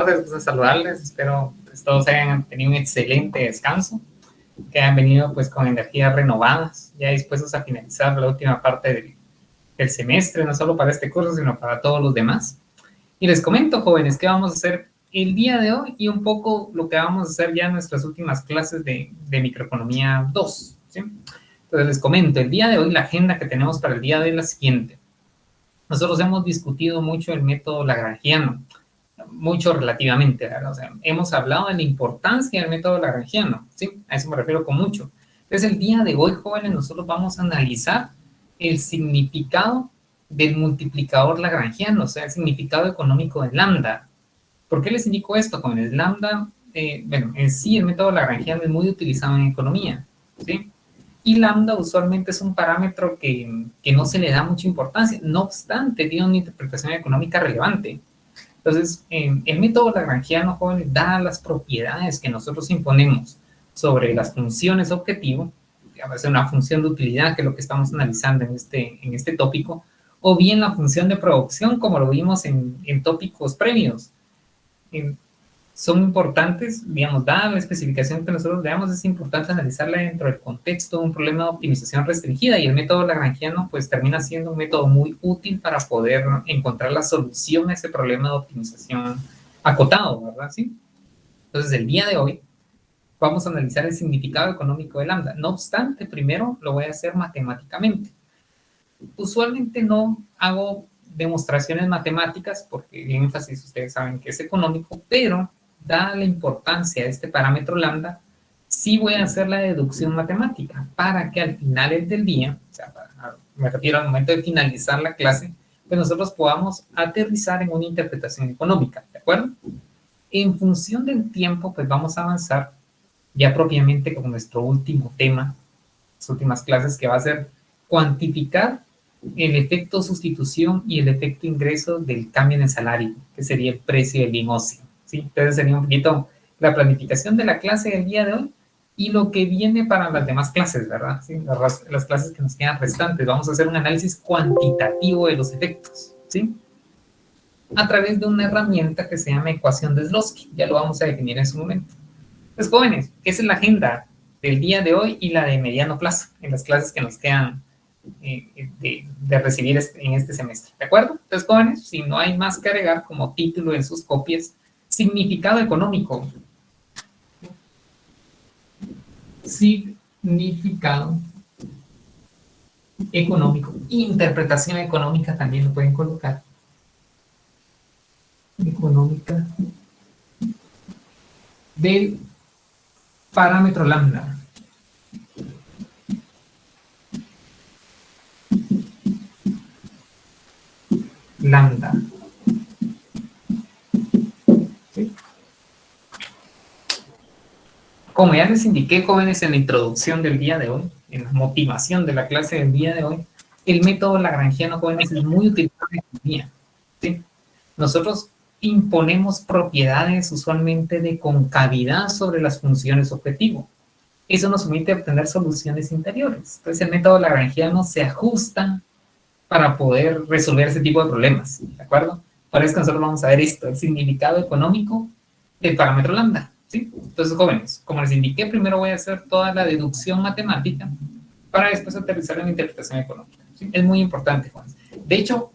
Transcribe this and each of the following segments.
Pues, saludarles, espero que todos hayan tenido un excelente descanso, que hayan venido pues con energías renovadas, ya dispuestos a finalizar la última parte del semestre, no solo para este curso, sino para todos los demás. Y les comento, jóvenes, qué vamos a hacer el día de hoy y un poco lo que vamos a hacer ya en nuestras últimas clases de microeconomía 2, ¿sí? Entonces les comento, el día de hoy la agenda que tenemos para el día de hoy es la siguiente. Nosotros hemos discutido mucho el método lagrangiano, mucho relativamente, ¿verdad? O sea, hemos hablado de la importancia del método lagrangiano, ¿sí? A eso me refiero con mucho. Entonces, el día de hoy, jóvenes, nosotros vamos a analizar el significado del multiplicador lagrangiano, o sea, el significado económico de lambda. ¿Por qué les indico esto, jóvenes? Lambda, bueno, en sí el método lagrangiano es muy utilizado en economía, ¿sí? Y lambda usualmente es un parámetro que no se le da mucha importancia, no obstante, tiene una interpretación económica relevante. Entonces, el método lagrangiano, jóvenes, da las propiedades que nosotros imponemos sobre las funciones objetivo, a veces una función de utilidad, que es lo que estamos analizando en este tópico, o bien la función de producción, como lo vimos en tópicos previos. Son importantes, digamos, dada la especificación que nosotros le damos, es importante analizarla dentro del contexto de un problema de optimización restringida, y el método lagrangiano pues termina siendo un método muy útil para poder encontrar la solución a ese problema de optimización acotado, ¿verdad? ¿Sí? Entonces, el día de hoy vamos a analizar el significado económico de lambda. No obstante, primero lo voy a hacer matemáticamente. Usualmente no hago demostraciones matemáticas porque el énfasis, ustedes saben que es económico, pero dada la importancia de este parámetro lambda, sí voy a hacer la deducción matemática para que al final del día, o sea, me refiero al momento de finalizar la clase, pues nosotros podamos aterrizar en una interpretación económica, ¿de acuerdo? En función del tiempo, pues vamos a avanzar ya propiamente con nuestro último tema, las últimas clases, que va a ser cuantificar el efecto sustitución y el efecto ingreso del cambio en el salario, que sería el precio del bien ocio, ¿sí? Entonces sería un poquito la planificación de la clase del día de hoy y lo que viene para las demás clases, ¿verdad? ¿Sí? Las clases que nos quedan restantes. Vamos a hacer un análisis cuantitativo de los efectos, ¿sí? A través de una herramienta que se llama ecuación de Zlotowski. Ya lo vamos a definir en su momento. Pues jóvenes, esa es la agenda del día de hoy y la de mediano plazo en las clases que nos quedan de recibir en este semestre, ¿de acuerdo? Entonces, jóvenes, si no hay más que agregar como título en sus copias, significado económico. Significado económico. Interpretación económica también lo pueden colocar. Económica del parámetro lambda. Lambda. ¿Sí? Como ya les indiqué, jóvenes, en la introducción del día de hoy, en la motivación de la clase del día de hoy, el método lagrangiano, jóvenes, es muy utilizado en economía, ¿sí? Nosotros imponemos propiedades usualmente de concavidad sobre las funciones objetivo. Eso nos permite obtener soluciones interiores. Entonces, el método lagrangiano se ajusta para poder resolver ese tipo de problemas, ¿de acuerdo? Por eso que nosotros vamos a ver esto, el significado económico del parámetro lambda, ¿sí? Entonces, jóvenes, como les indiqué, primero voy a hacer toda la deducción matemática para después aterrizar en la interpretación económica, ¿sí? Es muy importante, jóvenes. De hecho,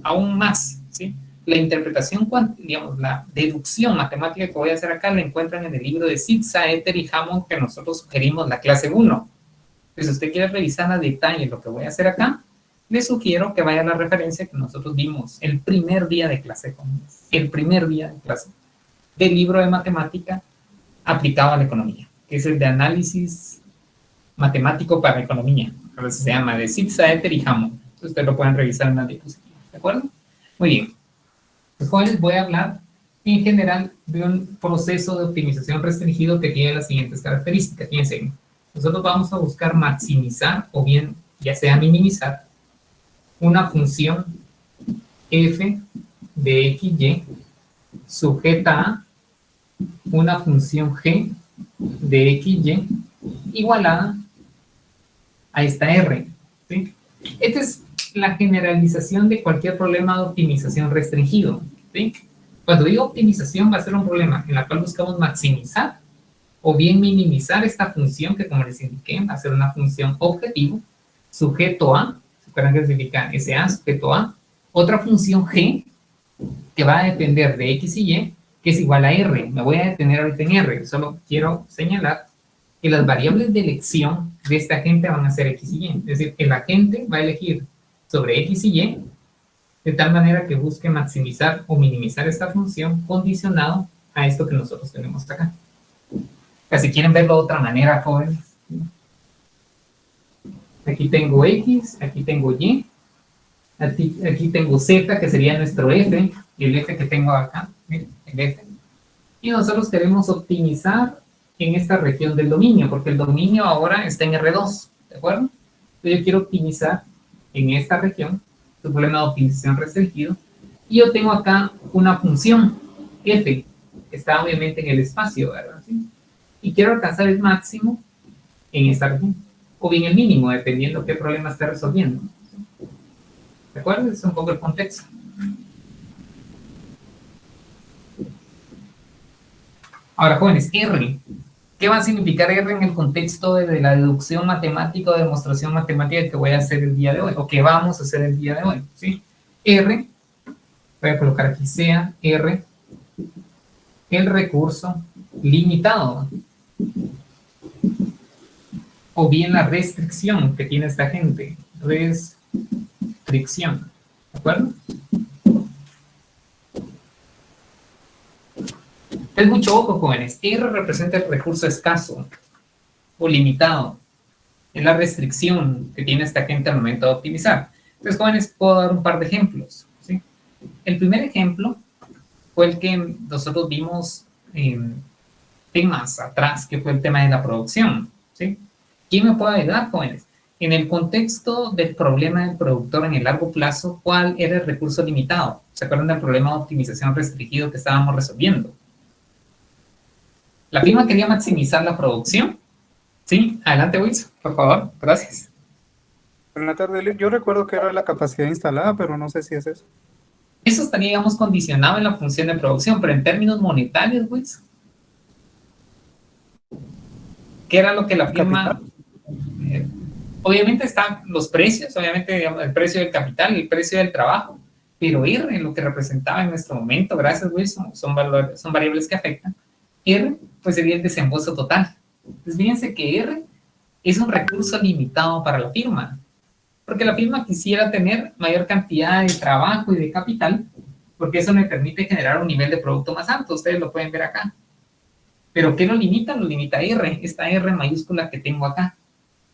aún más, ¿sí? La interpretación, digamos, la deducción matemática que voy a hacer acá la encuentran en el libro de Zitza, Ether y Hammond que nosotros sugerimos la clase 1. Entonces, si usted quiere revisar a detalle lo que voy a hacer acá, le sugiero que vaya a la referencia que nosotros vimos el primer día de clase, jóvenes. El primer día de clase del libro de matemática aplicado a la economía, que es el de análisis matemático para economía, a veces se llama de Zitza, Ether y Hammond. Entonces, ustedes lo pueden revisar en la diapositiva, ¿de acuerdo? Muy bien. Pues, jóvenes, voy a hablar en general de un proceso de optimización restringido que tiene las siguientes características. Fíjense, nosotros vamos a buscar maximizar o bien ya sea minimizar una función f de xy sujeta a una función g de xy igualada a esta r, ¿sí? Esta es la generalización de cualquier problema de optimización restringido, ¿sí? Cuando digo optimización va a ser un problema en el cual buscamos maximizar o bien minimizar esta función que, como les indiqué, va a ser una función objetivo, sujeto a, ¿se acuerdan que significa SA, sujeto a? Otra función G, que va a depender de X y Y, que es igual a R. Me voy a detener ahorita en R, solo quiero señalar que las variables de elección de este agente van a ser X y Y. Es decir, el agente va a elegir sobre X y Y de tal manera que busque maximizar o minimizar esta función condicionado a esto que nosotros tenemos acá. Si quieren verlo de otra manera, jóvenes. Aquí tengo X, aquí tengo Y, aquí tengo Z, que sería nuestro F, y el F que tengo acá, el F. Y nosotros queremos optimizar en esta región del dominio, porque el dominio ahora está en R2, ¿de acuerdo? Entonces yo quiero optimizar en esta región, su problema de optimización restringido, y yo tengo acá una función, F, que está obviamente en el espacio, ¿verdad? ¿Sí? Y quiero alcanzar el máximo en esta región, o bien el mínimo, dependiendo qué problema esté resolviendo. ¿De acuerdo? Es un poco el contexto. Ahora, jóvenes, R. ¿Qué va a significar R en el contexto de la deducción matemática o demostración matemática que voy a hacer el día de hoy, o que vamos a hacer el día de hoy? ¿Sí? R, voy a colocar aquí sea R, el recurso limitado, o bien la restricción que tiene esta gente, restricción, ¿de acuerdo? Es mucho ojo, jóvenes. R representa el recurso escaso o limitado. Es la restricción que tiene esta gente al momento de optimizar. Entonces, jóvenes, puedo dar un par de ejemplos, ¿sí? El primer ejemplo fue el que nosotros vimos temas atrás, que fue el tema de la producción, ¿sí? ¿Quién me puede ayudar, jóvenes? En el contexto del problema del productor en el largo plazo, ¿cuál era el recurso limitado? ¿Se acuerdan del problema de optimización restringido que estábamos resolviendo? La firma quería maximizar la producción. Sí, adelante, Wilson, por favor, gracias. Buenas tardes, yo recuerdo que era la capacidad instalada, pero no sé si es eso. Eso estaría, digamos, condicionado en la función de producción, pero en términos monetarios, Wilson, ¿qué era lo que la firma... obviamente están los precios, obviamente, digamos, el precio del capital, el precio del trabajo, pero R, lo que representaba en nuestro momento, gracias, Wilson, son variables que afectan. R, pues sería el desembolso total. Entonces, fíjense que R es un recurso limitado para la firma, porque la firma quisiera tener mayor cantidad de trabajo y de capital, porque eso me permite generar un nivel de producto más alto, ustedes lo pueden ver acá. Pero ¿qué lo limita? Lo limita R, esta R mayúscula que tengo acá,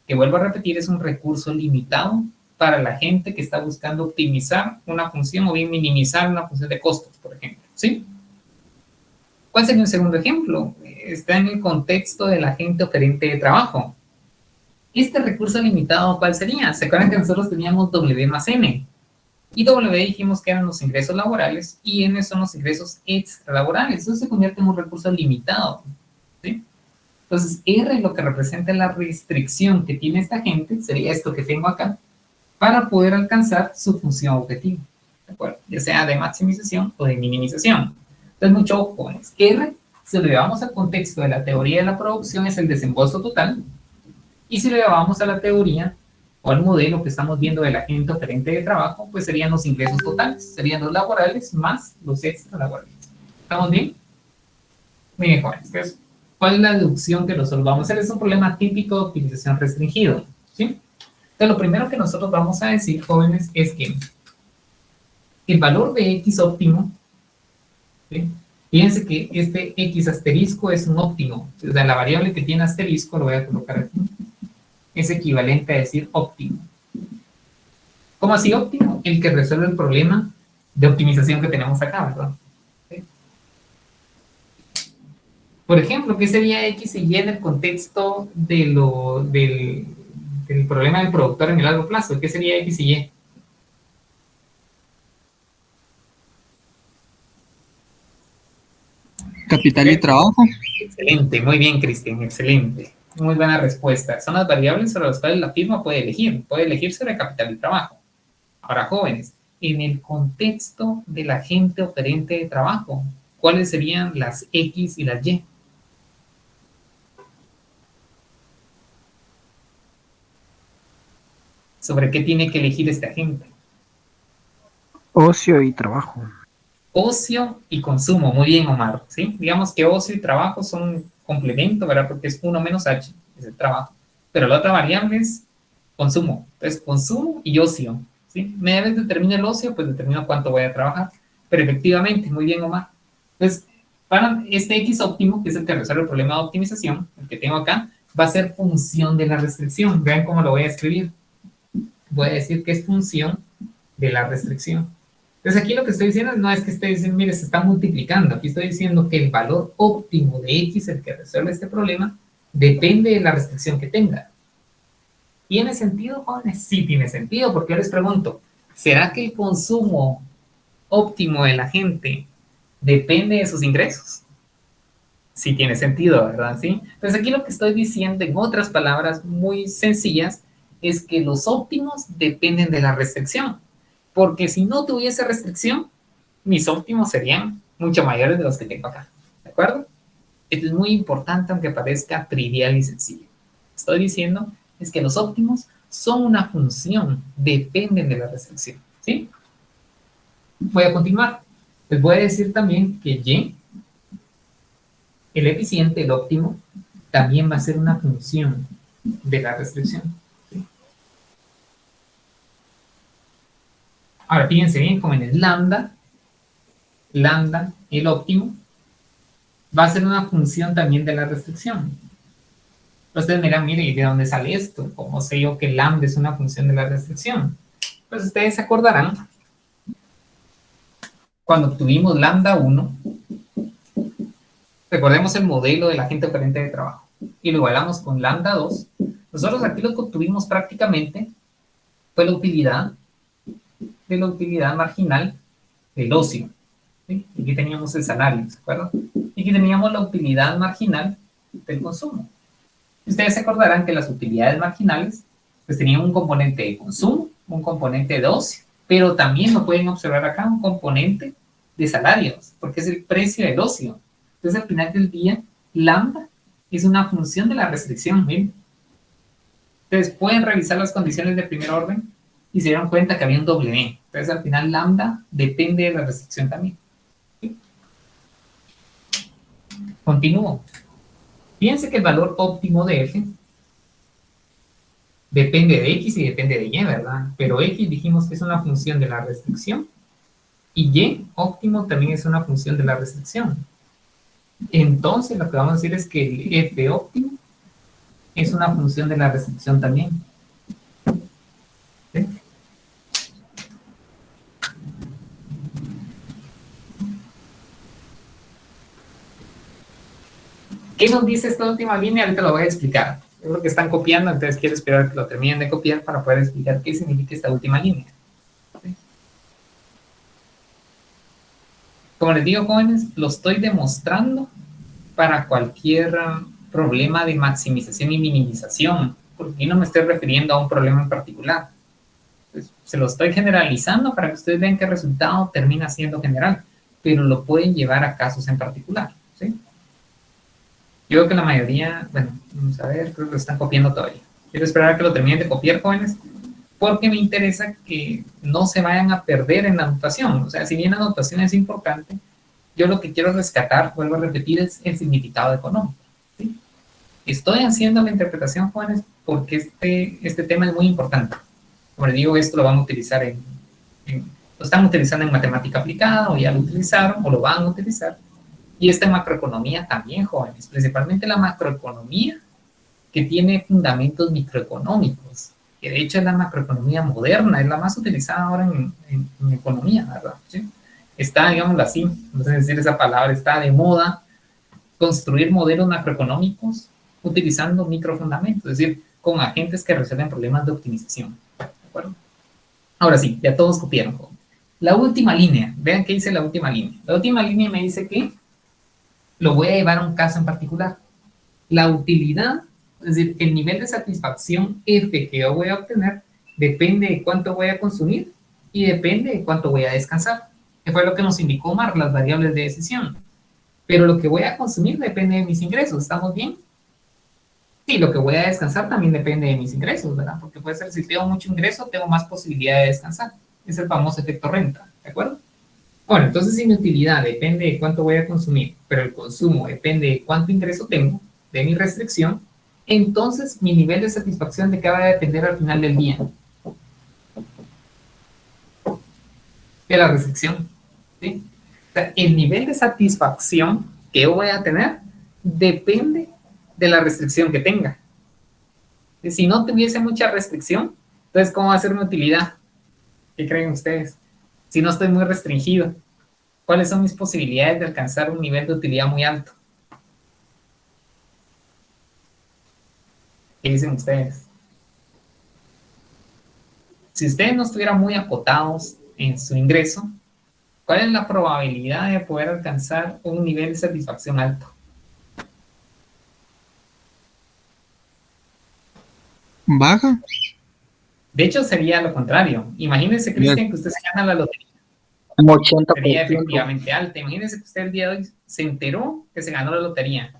que vuelvo a repetir, es un recurso limitado para la gente que está buscando optimizar una función o bien minimizar una función de costos, por ejemplo, ¿sí? ¿Cuál sería un segundo ejemplo? Está en el contexto del agente oferente de trabajo. Este recurso limitado, ¿cuál sería? ¿Se acuerdan que nosotros teníamos W más N? Y W dijimos que eran los ingresos laborales y N son los ingresos extralaborales. Eso se convierte en un recurso limitado, ¿sí? Entonces, R lo que representa la restricción que tiene esta gente, sería esto que tengo acá, para poder alcanzar su función objetivo, ¿de acuerdo? Ya sea de maximización o de minimización. Entonces, mucho ojo, R, si lo llevamos al contexto de la teoría de la producción, es el desembolso total, y si lo llevamos a la teoría o al modelo que estamos viendo del agente oferente de trabajo, pues serían los ingresos totales, serían los laborales más los extralaborales. ¿Estamos bien? Muy bien, jóvenes. Entonces, ¿cuál es la deducción que nosotros vamos a hacer? Es un problema típico de optimización restringido, ¿sí? Entonces, lo primero que nosotros vamos a decir, jóvenes, es que el valor de X óptimo, ¿sí? Fíjense que este X asterisco es un óptimo. O sea, la variable que tiene asterisco, lo voy a colocar aquí, es equivalente a decir óptimo. ¿Cómo así óptimo? El que resuelve el problema de optimización que tenemos acá, ¿verdad? ¿Sí? Por ejemplo, ¿qué sería X y Y en el contexto del problema del productor en el largo plazo? ¿Qué sería X y Y? Capital y trabajo. Excelente, muy bien, Cristian, excelente. Muy buena respuesta. Son las variables sobre las cuales la firma puede elegir sobre capital y trabajo. Ahora, jóvenes, en el contexto del agente oferente de trabajo. ¿Cuáles serían las X y las Y? ¿Sobre qué tiene que elegir este agente? Ocio y trabajo. Ocio y consumo. Muy bien, Omar, ¿sí? Digamos que ocio y trabajo son un complemento, ¿verdad? Porque es 1 menos H, es el trabajo. Pero la otra variable es consumo. Entonces, consumo y ocio, ¿sí? Una vez determino el ocio, pues determino cuánto voy a trabajar. Pero efectivamente, muy bien, Omar. Entonces, para este X óptimo, que es el que resuelve el problema de optimización, el que tengo acá, va a ser función de la restricción. Vean cómo lo voy a escribir. Voy a decir que es función de la restricción. Entonces aquí lo que estoy diciendo no es que esté diciendo, mire, se está multiplicando. Aquí estoy diciendo que el valor óptimo de X, el que resuelve este problema, depende de la restricción que tenga. ¿Tiene sentido, jóvenes? Sí tiene sentido, porque yo les pregunto, ¿será que el consumo óptimo de la gente depende de sus ingresos? Sí tiene sentido, ¿verdad? ¿Sí? Entonces aquí lo que estoy diciendo, en otras palabras muy sencillas, es que los óptimos dependen de la restricción. Porque si no tuviese restricción, mis óptimos serían mucho mayores de los que tengo acá. ¿De acuerdo? Esto es muy importante, aunque parezca trivial y sencillo. Estoy diciendo es que los óptimos son una función, dependen de la restricción. ¿Sí? Voy a continuar. Les voy a decir también que Y, el eficiente, el óptimo, también va a ser una función de la restricción. ¿Sí? Ahora, fíjense bien, como en el lambda, el óptimo, va a ser una función también de la restricción. Ustedes dirán, mire, ¿y de dónde sale esto? ¿Cómo sé yo que lambda es una función de la restricción? Pues ustedes se acordarán, cuando obtuvimos lambda 1, recordemos el modelo del agente oferente de trabajo, y lo igualamos con lambda 2, nosotros aquí lo que obtuvimos prácticamente fue la utilidad de la utilidad marginal del ocio. ¿Sí? Y aquí teníamos el salario, ¿se acuerdan? Y aquí teníamos la utilidad marginal del consumo. Ustedes se acordarán que las utilidades marginales pues tenían un componente de consumo, un componente de ocio, pero también lo pueden observar acá, un componente de salarios, porque es el precio del ocio. Entonces, al final del día, lambda es una función de la restricción. ¿Ven? Entonces, pueden revisar las condiciones de primer orden y se dieron cuenta que había un W. Entonces, al final, lambda depende de la restricción también. ¿Sí? Continúo. Fíjense que el valor óptimo de F depende de X y depende de Y, ¿verdad? Pero X dijimos que es una función de la restricción y Y óptimo también es una función de la restricción. Entonces, lo que vamos a decir es que el F óptimo es una función de la restricción también. ¿Sí? ¿Qué nos dice esta última línea? Ahorita lo voy a explicar. Yo creo que están copiando, entonces quiero esperar que lo terminen de copiar para poder explicar qué significa esta última línea. ¿Sí? Como les digo, jóvenes, lo estoy demostrando para cualquier problema de maximización y minimización, porque no me estoy refiriendo a un problema en particular. Pues, se lo estoy generalizando para que ustedes vean que el resultado termina siendo general, pero lo pueden llevar a casos en particular. ¿Sí? Yo creo que la mayoría, bueno, vamos a ver, creo que lo están copiando todavía. Quiero esperar a que lo terminen de copiar, jóvenes, porque me interesa que no se vayan a perder en la anotación. O sea, si bien la anotación es importante, yo lo que quiero rescatar, vuelvo a repetir, es el significado económico. ¿Sí? Estoy haciendo la interpretación, jóvenes, porque este tema es muy importante. Como les digo, esto lo van a utilizar lo están utilizando en matemática aplicada, o ya lo utilizaron, o lo van a utilizar. Y esta macroeconomía también, jóvenes, principalmente la macroeconomía que tiene fundamentos microeconómicos, que de hecho es la macroeconomía moderna, es la más utilizada ahora en economía, ¿verdad? ¿Sí? Está, digámoslo así, no sé decir esa palabra, está de moda construir modelos macroeconómicos utilizando microfundamentos, es decir, con agentes que resuelven problemas de optimización. ¿De acuerdo? Ahora sí, ya todos copiaron. La última línea, vean qué dice la última línea. La última línea me dice que lo voy a llevar a un caso en particular. La utilidad, es decir, el nivel de satisfacción F que yo voy a obtener depende de cuánto voy a consumir y depende de cuánto voy a descansar, que fue lo que nos indicó Omar, las variables de decisión. Pero lo que voy a consumir depende de mis ingresos, ¿estamos bien? Sí, lo que voy a descansar también depende de mis ingresos, ¿verdad? Porque puede ser, si tengo mucho ingreso, tengo más posibilidad de descansar. Es el famoso efecto renta, ¿de acuerdo? Bueno, entonces si mi utilidad depende de cuánto voy a consumir, pero el consumo depende de cuánto ingreso tengo, de mi restricción, entonces mi nivel de satisfacción de qué va a depender al final del día. De la restricción, ¿sí? O sea, el nivel de satisfacción que yo voy a tener depende de la restricción que tenga. Si no tuviese mucha restricción, entonces ¿cómo va a ser mi utilidad? ¿Qué creen ustedes? Si no estoy muy restringido, ¿cuáles son mis posibilidades de alcanzar un nivel de utilidad muy alto? ¿Qué dicen ustedes? Si ustedes no estuvieran muy acotados en su ingreso, ¿cuál es la probabilidad de poder alcanzar un nivel de satisfacción alto? Baja. De hecho, sería lo contrario. Imagínense, Cristian, que usted se gana la lotería. Como 80%. Sería efectivamente alta. Imagínense que usted el día de hoy se enteró que se ganó la lotería.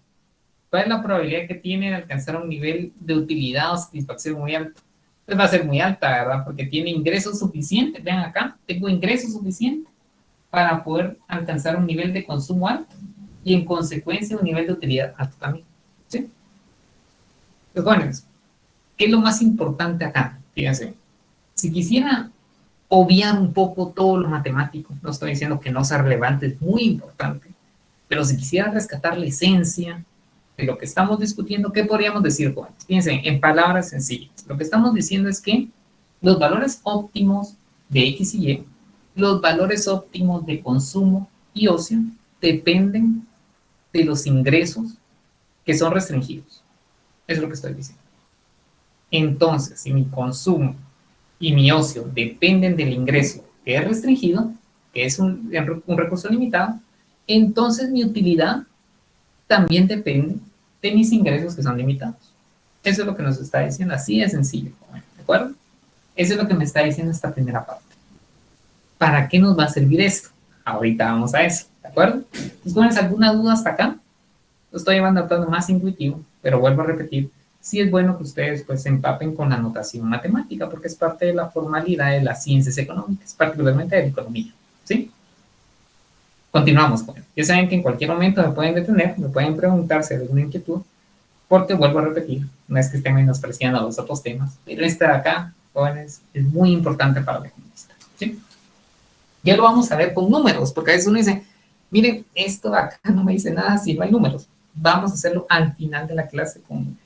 ¿Cuál es la probabilidad que tiene de alcanzar un nivel de utilidad o satisfacción muy alto? Pues va a ser muy alta, ¿verdad? Porque tiene ingresos suficientes. Vean acá, tengo ingresos suficientes para poder alcanzar un nivel de consumo alto y en consecuencia un nivel de utilidad alto también. ¿Sí? Pues bueno, ¿qué es lo más importante acá? Fíjense, si quisiera obviar un poco todo lo matemático, no estoy diciendo que no sea relevante, es muy importante, pero si quisiera rescatar la esencia de lo que estamos discutiendo, ¿qué podríamos decir, jóvenes? Fíjense, en palabras sencillas, lo que estamos diciendo es que los valores óptimos de X y Y, los valores óptimos de consumo y ocio, dependen de los ingresos que son restringidos. Eso es lo que estoy diciendo. Entonces, si mi consumo y mi ocio dependen del ingreso que es restringido, que es un recurso limitado, entonces mi utilidad también depende de mis ingresos que son limitados. Eso es lo que nos está diciendo, así de sencillo, ¿de acuerdo? Eso es lo que me está diciendo esta primera parte. ¿Para qué nos va a servir esto? Ahorita vamos a eso, ¿de acuerdo? ¿Tienes alguna duda hasta acá? Lo estoy llevando a plano más intuitivo, pero vuelvo a repetir, sí es bueno que ustedes pues se empapen con la notación matemática, porque es parte de la formalidad de las ciencias económicas, particularmente de la economía, ¿sí? Continuamos con él. Ya saben que en cualquier momento me pueden detener, me pueden preguntar si hay alguna inquietud, porque vuelvo a repetir, no es que estén menospreciando los otros temas, pero este de acá, jóvenes, es muy importante para el economista, ¿sí? Ya lo vamos a ver con números, porque a veces uno dice, miren, esto de acá no me dice nada si no hay números. Vamos a hacerlo al final de la clase con números.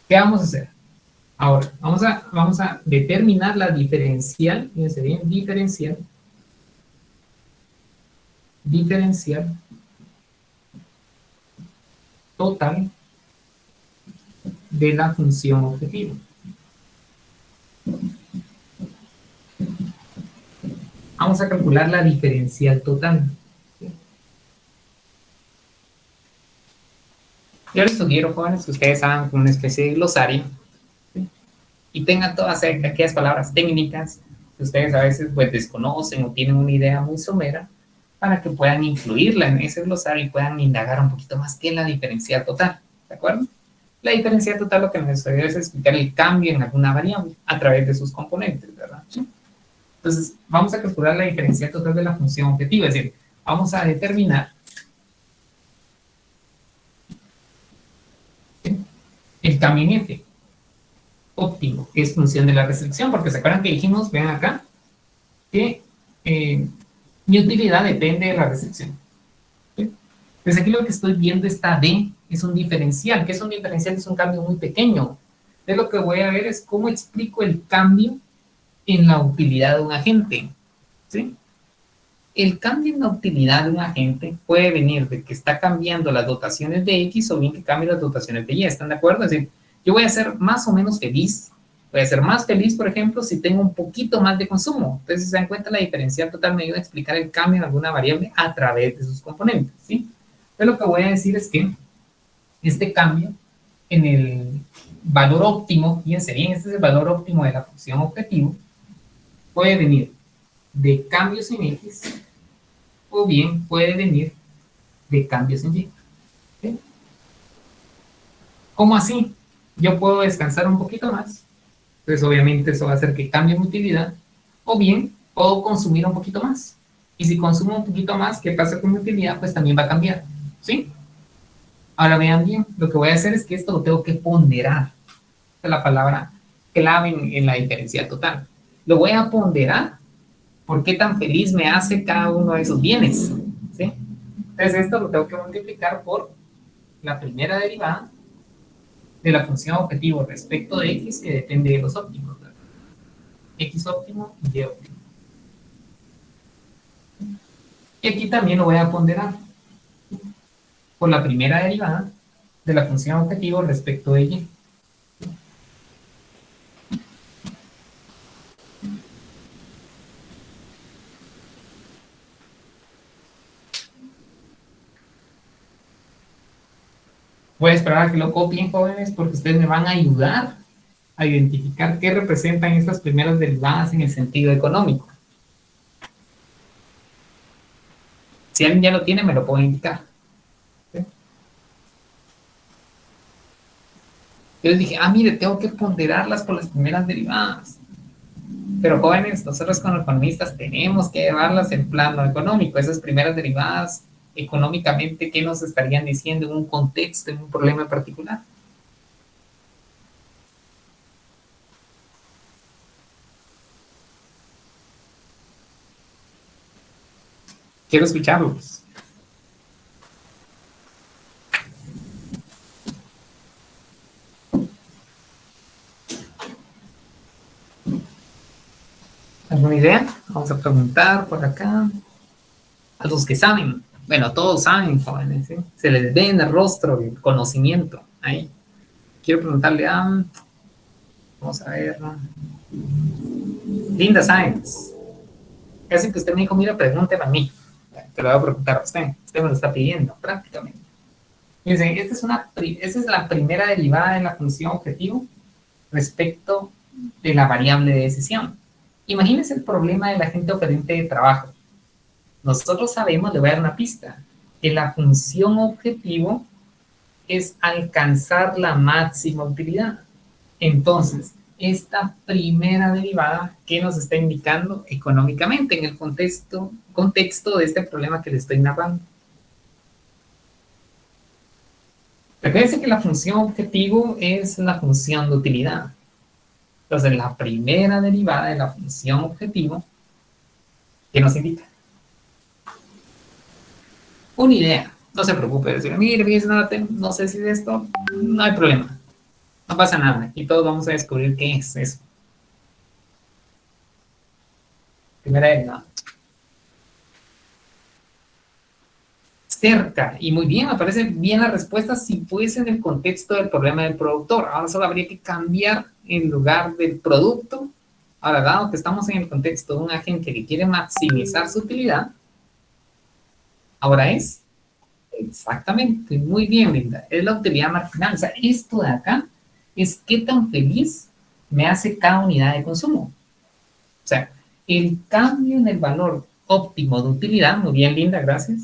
¿Qué vamos a hacer? Ahora, vamos a determinar la diferencial, fíjense bien, diferencial total de la función objetivo. Vamos a calcular la diferencial total. Yo les sugiero, jóvenes, que ustedes hagan una especie de glosario, ¿sí? Y tengan todas aquellas palabras técnicas que ustedes a veces pues desconocen o tienen una idea muy somera, para que puedan incluirla en ese glosario y puedan indagar un poquito más qué es la diferencial total, ¿de acuerdo? La diferencial total lo que nos ayuda es explicar el cambio en alguna variable a través de sus componentes, ¿verdad? ¿Sí? Entonces, vamos a calcular la diferencial total de la función objetiva, es decir, vamos a determinar el cambio en F óptimo, que es función de la restricción, porque se acuerdan que dijimos, vean acá, que mi utilidad depende de la restricción. ¿Sí? Entonces aquí lo que estoy viendo, esta D, es un diferencial. ¿Qué es un diferencial? Es un cambio muy pequeño. Entonces lo que voy a ver es cómo explico el cambio en la utilidad de un agente. ¿Sí? El cambio en la utilidad de un agente puede venir de que está cambiando las dotaciones de X o bien que cambie las dotaciones de Y. ¿Están de acuerdo? Es decir, yo voy a ser más o menos feliz. Voy a ser más feliz, por ejemplo, si tengo un poquito más de consumo. Entonces, si se dan cuenta, la diferencial total me ayuda a explicar el cambio en alguna variable a través de sus componentes, ¿sí? Entonces, lo que voy a decir es que este cambio en el valor óptimo, fíjense bien, este es el valor óptimo de la función objetivo, puede venir de cambios en X o bien puede venir de cambios en Y. ¿Sí? ¿Cómo así? Yo puedo descansar un poquito más, pues obviamente eso va a hacer que cambie mi utilidad, o bien puedo consumir un poquito más. Y si consumo un poquito más, ¿qué pasa con mi utilidad? Pues también va a cambiar. ¿Sí? Ahora vean bien, lo que voy a hacer es que esto lo tengo que ponderar. Esta es la palabra clave en la diferencial total. Lo voy a ponderar por qué tan feliz me hace cada uno de esos bienes. ¿Sí? Entonces esto lo tengo que multiplicar por la primera derivada de la función objetivo respecto de X que depende de los óptimos. ¿Verdad? X óptimo y Y óptimo. Y aquí también lo voy a ponderar por la primera derivada de la función objetivo respecto de Y. Voy a esperar a que lo copien, jóvenes, porque ustedes me van a ayudar a identificar qué representan estas primeras derivadas en el sentido económico. Si alguien ya lo tiene, me lo puede indicar. ¿Sí? Yo dije, mire, tengo que ponderarlas por las primeras derivadas. Pero jóvenes, nosotros como economistas tenemos que llevarlas en plano económico. Esas primeras derivadas, económicamente, ¿qué nos estarían diciendo en un contexto, en un problema en particular? Quiero escucharlos. ¿Alguna idea? Vamos a preguntar por acá. A los que saben. Bueno, todos saben, jóvenes. ¿Sí? Se les ve en el rostro el conocimiento. Ahí. Quiero preguntarle a... Vamos a ver. Linda Sáenz. Casi que usted me dijo, mira, pregúnteme a mí. Te lo voy a preguntar a usted. Usted me lo está pidiendo, prácticamente. Fíjense, esta es la primera derivada de la función objetivo respecto de la variable de decisión. Imagínense el problema del agente oferente de trabajo. Nosotros sabemos, le voy a dar una pista, que la función objetivo es alcanzar la máxima utilidad. Entonces, esta primera derivada, ¿qué nos está indicando económicamente en el contexto de este problema que le estoy narrando? Recuerden que la función objetivo es la función de utilidad. Entonces, la primera derivada de la función objetivo, ¿qué nos indica? Una idea. No se preocupe, decir, mire, fíjese, no sé si de esto, no hay problema. No pasa nada. Y todos vamos a descubrir qué es eso. Primera derivada. Cerca. Y muy bien, me parece bien la respuesta si fuese en el contexto del problema del productor. Ahora solo habría que cambiar en lugar del producto. Ahora, dado que estamos en el contexto de un agente que quiere maximizar su utilidad, ahora es exactamente, muy bien, Linda, es la utilidad marginal. O sea, esto de acá es qué tan feliz me hace cada unidad de consumo. O sea, el cambio en el valor óptimo de utilidad, muy bien, Linda, gracias,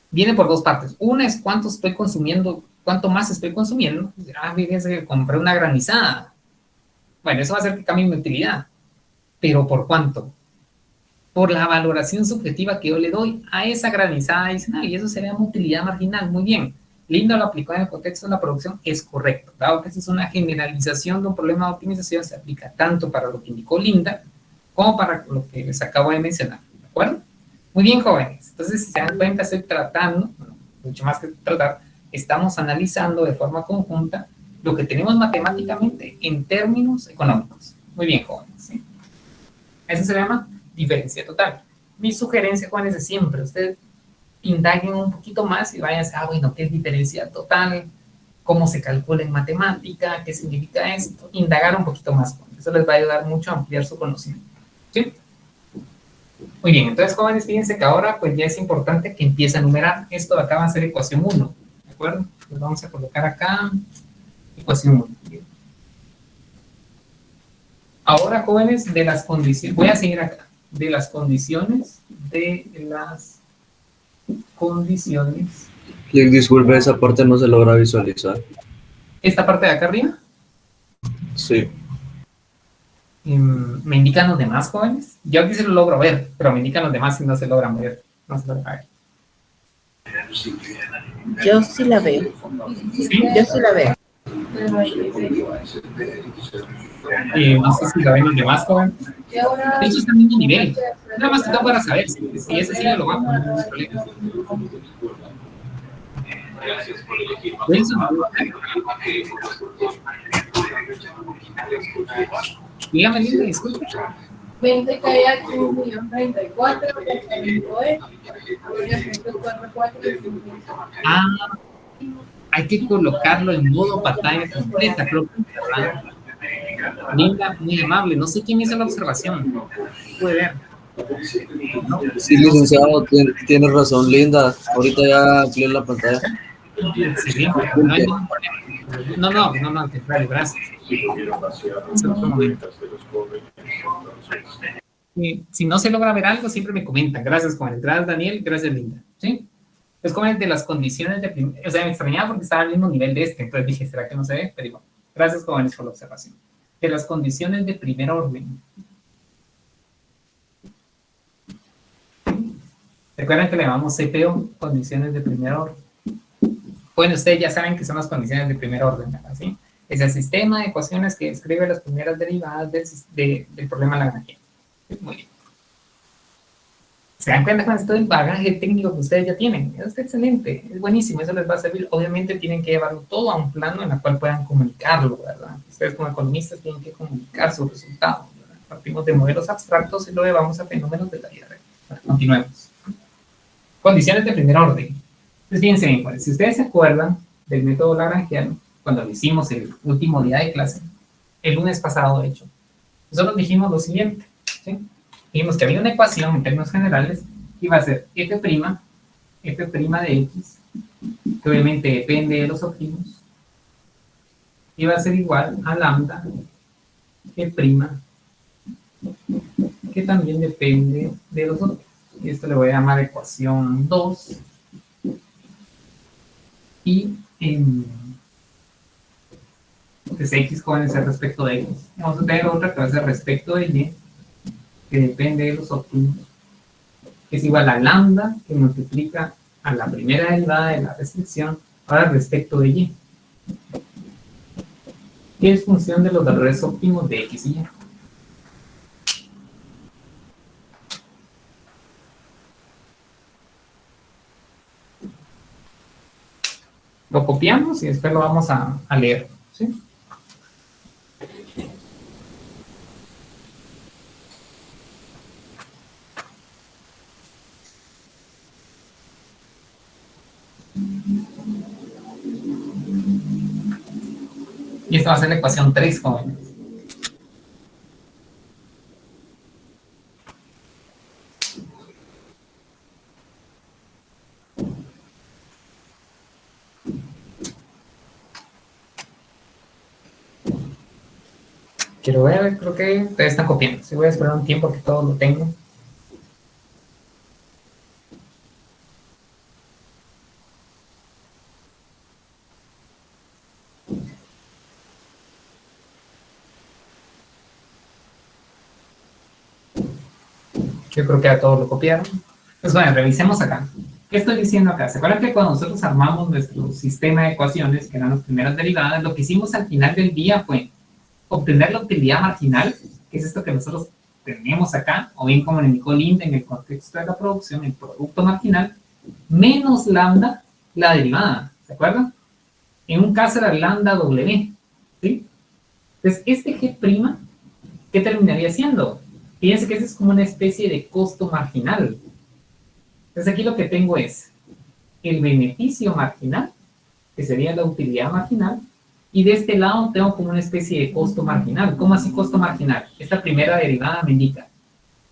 viene por dos partes. Una es cuánto estoy consumiendo, cuánto más estoy consumiendo. Fíjense que compré una granizada. Bueno, eso va a hacer que cambie mi utilidad. ¿Pero por cuánto? Por la valoración subjetiva que yo le doy a esa granizada adicional. Y eso sería una utilidad marginal. Muy bien. Linda lo aplicó en el contexto de la producción. Es correcto. Dado que esa es una generalización de un problema de optimización, se aplica tanto para lo que indicó Linda como para lo que les acabo de mencionar. ¿De acuerdo? Muy bien, jóvenes. Entonces, si se dan cuenta, estoy tratando, bueno, mucho más que tratar, estamos analizando de forma conjunta lo que tenemos matemáticamente en términos económicos. Muy bien, jóvenes. ¿Sí? Eso se llama diferencia total. Mi sugerencia, jóvenes, es siempre, ustedes indaguen un poquito más y vayan a bueno, ¿qué es diferencia total? ¿Cómo se calcula en matemática? ¿Qué significa esto? Indagar un poquito más. Eso les va a ayudar mucho a ampliar su conocimiento. ¿Sí? Muy bien, entonces, jóvenes, fíjense que ahora pues ya es importante que empiece a numerar. Esto de acá va a ser ecuación 1, ¿de acuerdo? Pues vamos a colocar acá ecuación 1. Ahora, jóvenes, de las condiciones, voy a seguir acá, de las condiciones, Click, disculpe, esa parte no se logra visualizar. esta parte de acá arriba, Sí. me indican los demás, jóvenes. Yo aquí se lo logro ver, pero me indican los demás si no se logran ver, no se logra ver. Yo sí la veo. ¿Sí? Yo sí la veo. No sé si lo ven los demás, jóvenes. De hecho, está al mismo nivel. Nada más que todo para saber si ese sí lo va a poner en los problemas. Dígame, Linda, disculpe. 20 kayak 1.034, Ah, hay que colocarlo en modo pantalla completa, creo que, ¿verdad? Linda, muy amable. No sé quién hizo la observación. Puede ver. ¿No? Sí, licenciado, tiene razón, Linda. Ahorita ya amplié la pantalla. Excelente. No hay ningún problema. No, al contrario, gracias. Es otro momento. Si no se logra ver algo, siempre me comentan. Gracias, jóvenes. Gracias, Daniel. Gracias, Linda. ¿Sí? Es como de las condiciones de o sea, me extrañaba porque estaba al mismo nivel de este. Entonces dije, ¿será que no se ve? Pero igual. Gracias, jóvenes, por la observación. De las condiciones de primer orden. Recuerden que le llamamos CPO, condiciones de primer orden. Bueno, ustedes ya saben que son las condiciones de primer orden, ¿verdad? ¿Sí? Es el sistema de ecuaciones que describe las primeras derivadas del problema lagrangiano. Muy bien. ¿Se dan cuenta con esto del bagaje técnico que ustedes ya tienen? Es excelente, es buenísimo, eso les va a servir. Obviamente tienen que llevarlo todo a un plano en el cual puedan comunicarlo, ¿verdad? Ustedes como economistas tienen que comunicar sus resultados, ¿verdad? Partimos de modelos abstractos y lo llevamos a fenómenos de la vida real. Bueno, continuemos. Condiciones de primer orden. Entonces, fíjense bien, pues, si ustedes se acuerdan del método lagrangiano, cuando lo hicimos el último día de clase, el lunes pasado, de hecho, nosotros dijimos lo siguiente, ¿sí? Dijimos que había una ecuación en términos generales que iba a ser f' de x, que obviamente depende de los óptimos, iba a ser igual a lambda f', que también depende de los óptimos. Y esto le voy a llamar ecuación 2. Y pues x con ese respecto de x. Vamos a tener otra que va a ser respecto de y, que depende de los óptimos, que es igual a lambda, que multiplica a la primera derivada de la restricción, ahora respecto de y. Y es función de los valores óptimos de x y y. Lo copiamos y después lo vamos a leer, ¿sí? Y esta va a ser la ecuación 3, jóvenes. Quiero ver, creo que ustedes están copiando. Sí, voy a esperar un tiempo que todo lo tengo. Yo creo que a todos lo copiaron. Pues bueno, revisemos acá. ¿Qué estoy diciendo acá? ¿Se acuerdan que cuando nosotros armamos nuestro sistema de ecuaciones, que eran las primeras derivadas, lo que hicimos al final del día fue obtener la utilidad marginal, que es esto que nosotros tenemos acá, o bien como le indicó Linda en el contexto de la producción, el producto marginal, menos lambda, la derivada, ¿se acuerdan? En un caso era lambda W, ¿sí? Entonces, este G', ¿qué terminaría siendo? Fíjense que ese es como una especie de costo marginal. Entonces, aquí lo que tengo es el beneficio marginal, que sería la utilidad marginal, y de este lado tengo como una especie de costo marginal. ¿Cómo así costo marginal? Esta primera derivada me indica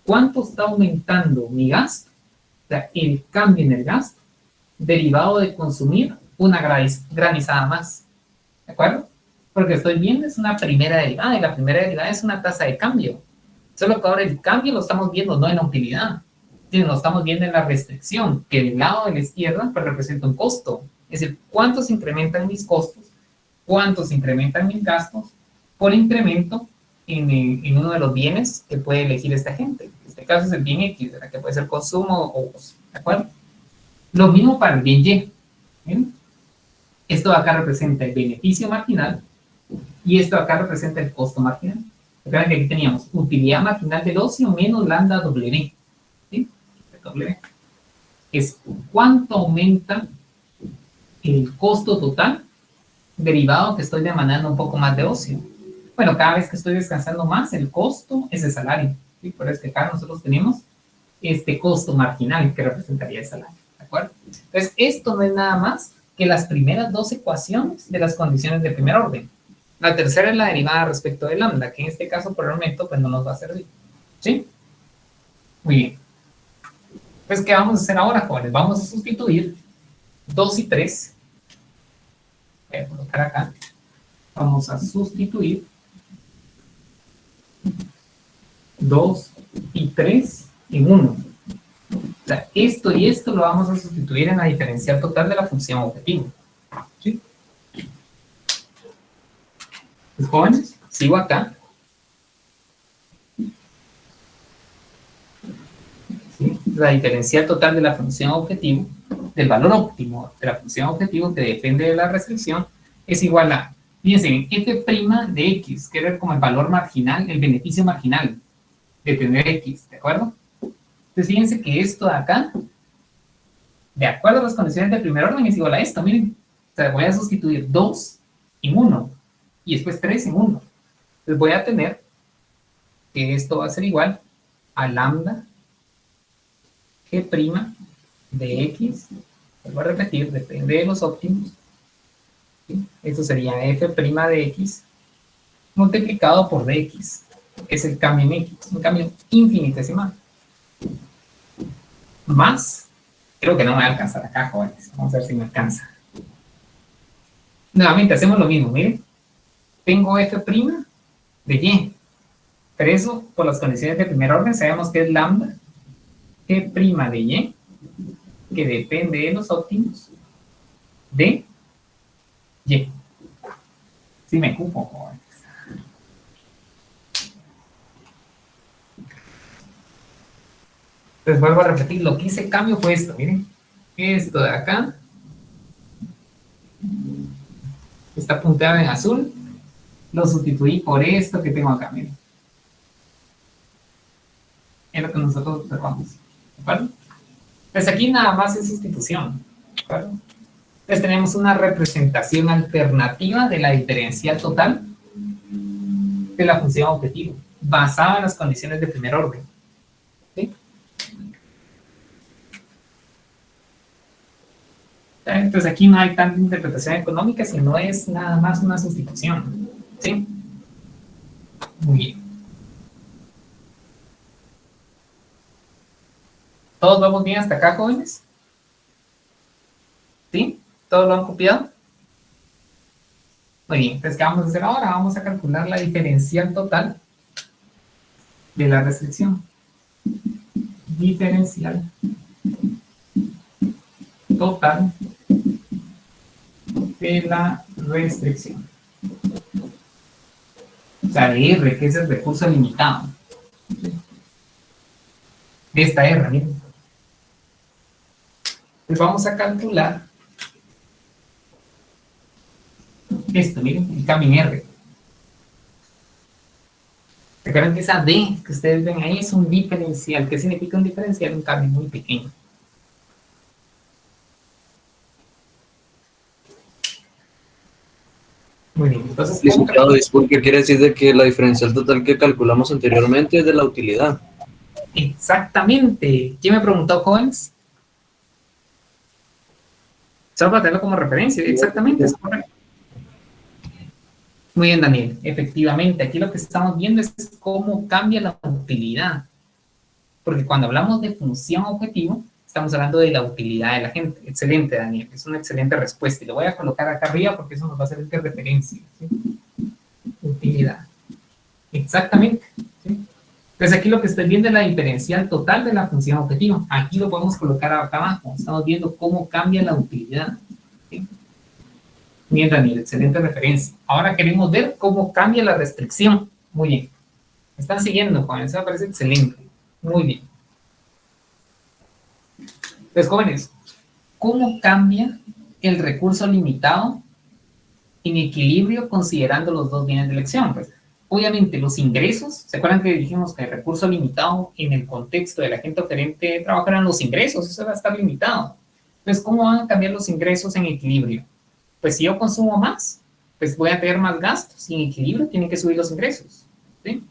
cuánto está aumentando mi gasto, o sea, el cambio en el gasto, derivado de consumir una granizada más. ¿De acuerdo? Porque estoy viendo es una primera derivada, y la primera derivada es una tasa de cambio. Solo que ahora el cambio lo estamos viendo no en la utilidad, sino lo estamos viendo en la restricción, que del lado de la izquierda pues, representa un costo. Es decir, cuántos incrementan mis costos, cuántos incrementan mis gastos por incremento en uno de los bienes que puede elegir esta gente. En este caso es el bien X, ¿verdad? Que puede ser consumo o uso, ¿de acuerdo? Lo mismo para el bien Y. ¿Bien? Esto de acá representa el beneficio marginal y esto de acá representa el costo marginal. Recuerden que aquí teníamos utilidad marginal del ocio menos lambda W. ¿Sí? W es cuánto aumenta el costo total derivado que estoy demandando un poco más de ocio. Bueno, cada vez que estoy descansando más, el costo es el salario. ¿Sí? Por eso que acá nosotros tenemos este costo marginal que representaría el salario. ¿De acuerdo? Entonces, esto no es nada más que las primeras dos ecuaciones de las condiciones de primer orden. La tercera es la derivada respecto de lambda, que en este caso por el momento pues no nos va a servir. ¿Sí? Muy bien. Pues, ¿qué vamos a hacer ahora, jóvenes? Vamos a sustituir 2 y 3. Voy a colocar acá. Vamos a sustituir 2 y 3 en 1. O sea, esto y esto lo vamos a sustituir en la diferencial total de la función objetivo. ¿Sí? Pues, jóvenes, sigo acá. ¿Sí? La diferencial total de la función objetivo, del valor óptimo de la función objetivo que depende de la restricción, es igual a, fíjense, f' de x, que es como el valor marginal, el beneficio marginal de tener x, ¿de acuerdo? Entonces, fíjense que esto de acá, de acuerdo a las condiciones del primer orden, es igual a esto, miren. O sea, voy a sustituir 2 en 1, y después 3 en 1. Entonces voy a tener que esto va a ser igual a lambda g' de x, vuelvo a repetir, depende de los óptimos. ¿Sí? Esto sería f' de x multiplicado por dx. Es el cambio en x, un cambio infinitesimal. Más, creo que no me va a alcanzar acá, jóvenes. Vamos a ver si me alcanza. Nuevamente hacemos lo mismo, miren. Tengo f' de y. Pero eso, por las condiciones de primer orden, sabemos que es lambda g' de y, que depende de los óptimos de y. Sí me cupo, jóvenes. Entonces vuelvo a repetir, lo que hice cambio fue esto, miren. Esto de acá está punteado en azul. Lo sustituí por esto que tengo acá, miren. Es lo que nosotros observamos. ¿De acuerdo? Pues aquí nada más es sustitución. ¿De acuerdo? Entonces tenemos una representación alternativa de la diferencial total de la función objetivo, basada en las condiciones de primer orden. ¿Sí? Entonces aquí no hay tanta interpretación económica, sino es nada más una sustitución. ¿Sí? Muy bien. ¿Todos vamos bien hasta acá, jóvenes? ¿Sí? ¿Todos lo han copiado? Muy bien, entonces ¿qué vamos a hacer ahora? Vamos a calcular la diferencial total de la restricción. Diferencial total de la restricción. O sea, de R, que es el recurso limitado. De esta R, miren. Entonces vamos a calcular esto, miren, el cambio en R. Recuerden que esa D que ustedes ven ahí es un diferencial. ¿Qué significa un diferencial? Un cambio muy pequeño. Muy bien, entonces... Licenciado, disculpe, quiere decir de que la diferencial total que calculamos anteriormente es de la utilidad. Exactamente. ¿Quién me preguntó, jóvenes? Solo para tenerlo como referencia. Exactamente, es correcto. Muy bien, Daniel. Efectivamente, aquí lo que estamos viendo es cómo cambia la utilidad. Porque cuando hablamos de función objetivo, estamos hablando de la utilidad de la gente. Excelente, Daniel. Es una excelente respuesta. Y lo voy a colocar acá arriba porque eso nos va a servir de referencia. ¿Sí? utilidad. Exactamente. ¿Sí? Entonces aquí lo que estoy viendo es la diferencial total de la función objetivo. Aquí lo podemos colocar acá abajo. Estamos viendo cómo cambia la utilidad. ¿Sí? Bien, Daniel, excelente referencia. Ahora queremos ver cómo cambia la restricción. Muy bien. ¿Me están siguiendo, jóvenes? Eso me parece excelente. Muy bien. Entonces, jóvenes, ¿cómo cambia el recurso limitado en equilibrio considerando los dos bienes de elección? Pues, obviamente, los ingresos, ¿se acuerdan que dijimos que el recurso limitado en el contexto del agente oferente de trabajo eran los ingresos? Eso va a estar limitado. Entonces, ¿cómo van a cambiar los ingresos en equilibrio? Pues si yo consumo más, pues voy a tener más gastos y en equilibrio tienen que subir los ingresos. ¿Sí?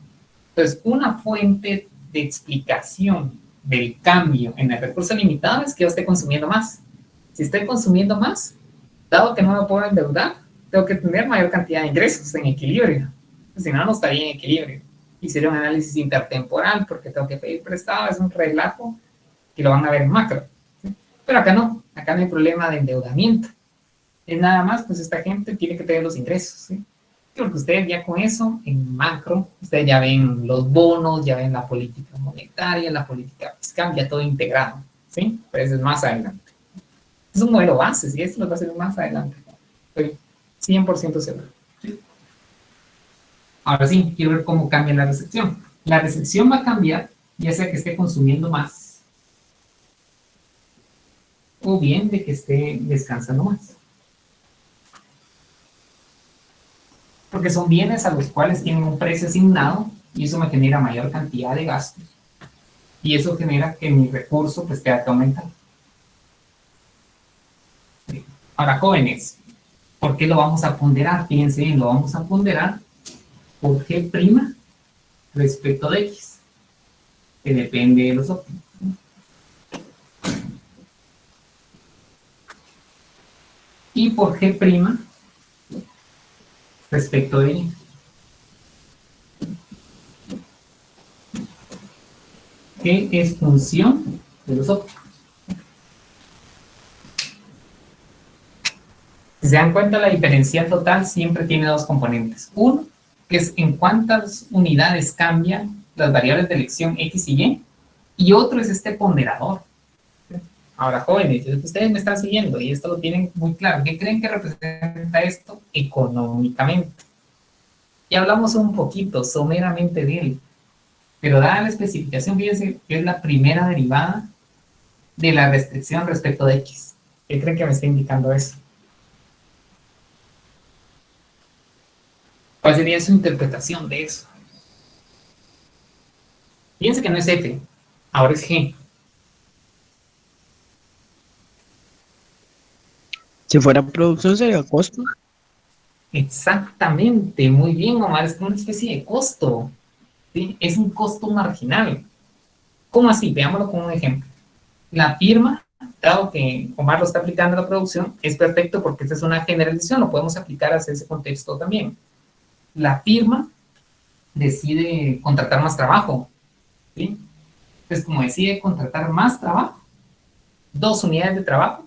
Entonces, una fuente de explicación del cambio en el recurso limitado es que yo esté consumiendo más. Si estoy consumiendo más, dado que no me puedo endeudar, tengo que tener mayor cantidad de ingresos en equilibrio. Si no, no estaría en equilibrio. Y sería un análisis intertemporal porque tengo que pedir prestado, es un relajo que lo van a ver en macro. ¿Sí? Pero acá no hay problema de endeudamiento. Es nada más, pues esta gente tiene que tener los ingresos. ¿Sí? Porque ustedes ya con eso, en macro, ustedes ya ven los bonos, ya ven la política monetaria, la política fiscal, ya todo integrado. ¿Sí? Pero eso es más adelante. Es un modelo base, ¿sí? Esto lo va a hacer más adelante. Estoy 100% seguro. ¿Sí? Ahora sí, quiero ver cómo cambia la recepción. La recepción va a cambiar, ya sea que esté consumiendo más, o bien de que esté descansando más. Porque son bienes a los cuales tienen un precio asignado y eso me genera mayor cantidad de gastos. Y eso genera que mi recurso pues tenga que aumentar. Ahora, jóvenes, ¿por qué lo vamos a ponderar? Fíjense bien, lo vamos a ponderar por G' respecto de X, que depende de los óptimos. Y por G' respecto de Y. Que es función de los óptimos. Si se dan cuenta, la diferencial total siempre tiene dos componentes. Uno, que es en cuántas unidades cambian las variables de elección X y Y. Y otro es este ponderador. Ahora, jóvenes, ustedes me están siguiendo y esto lo tienen muy claro. ¿Qué creen que representa esto económicamente? Ya hablamos un poquito, someramente de él. Pero dada la especificación, fíjense que es la primera derivada de la restricción respecto de X. ¿Qué creen que me está indicando eso? ¿Cuál sería su interpretación de eso? Fíjense que no es F, ahora es G. Si fuera producción sería costo. Exactamente, muy bien, Omar, es una especie de costo. ¿Sí? Es un costo marginal. ¿Cómo así? Veámoslo con un ejemplo. La firma, dado que Omar lo está aplicando a la producción, es perfecto porque esta es una generalización, lo podemos aplicar hacia ese contexto también. La firma decide contratar más trabajo. ¿Sí? Entonces, como decide contratar más trabajo, 2 unidades de trabajo,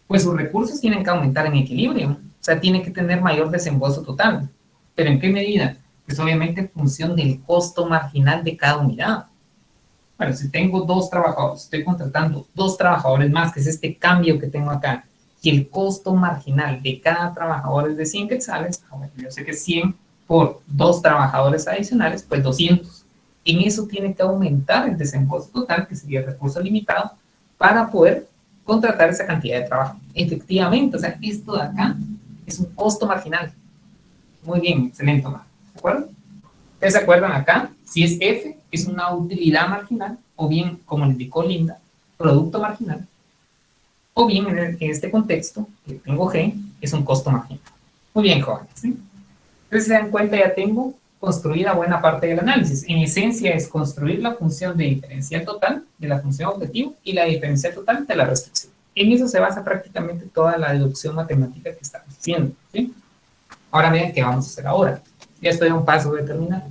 pues sus recursos tienen que aumentar en equilibrio. O sea, tiene que tener mayor desembolso total. ¿Pero en qué medida? Pues obviamente en función del costo marginal de cada unidad. Bueno, si tengo 2 trabajadores, estoy contratando 2 trabajadores más, que es este cambio que tengo acá, y el costo marginal de cada trabajador es de 100 quetzales, bueno, yo sé que 100 por 2 trabajadores adicionales, pues 200. En eso tiene que aumentar el desembolso total, que sería el recurso limitado, para poder contratar esa cantidad de trabajo. Efectivamente, o sea, esto de acá es un costo marginal. Muy bien, excelente, Omar. ¿De acuerdo? ¿Ustedes se acuerdan acá? Si es F, es una utilidad marginal, o bien, como le indicó Linda, producto marginal, o bien en este contexto, que tengo G, es un costo marginal. Muy bien, jóvenes. ¿Sí? Entonces, se dan cuenta, ya tengo construida buena parte del análisis. En esencia, es construir la función de diferencial total de la función objetivo y la diferencial total de la restricción. En eso se basa prácticamente toda la deducción matemática que estamos haciendo. ¿Sí? Ahora vean qué vamos a hacer ahora. Ya estoy a un paso de terminar.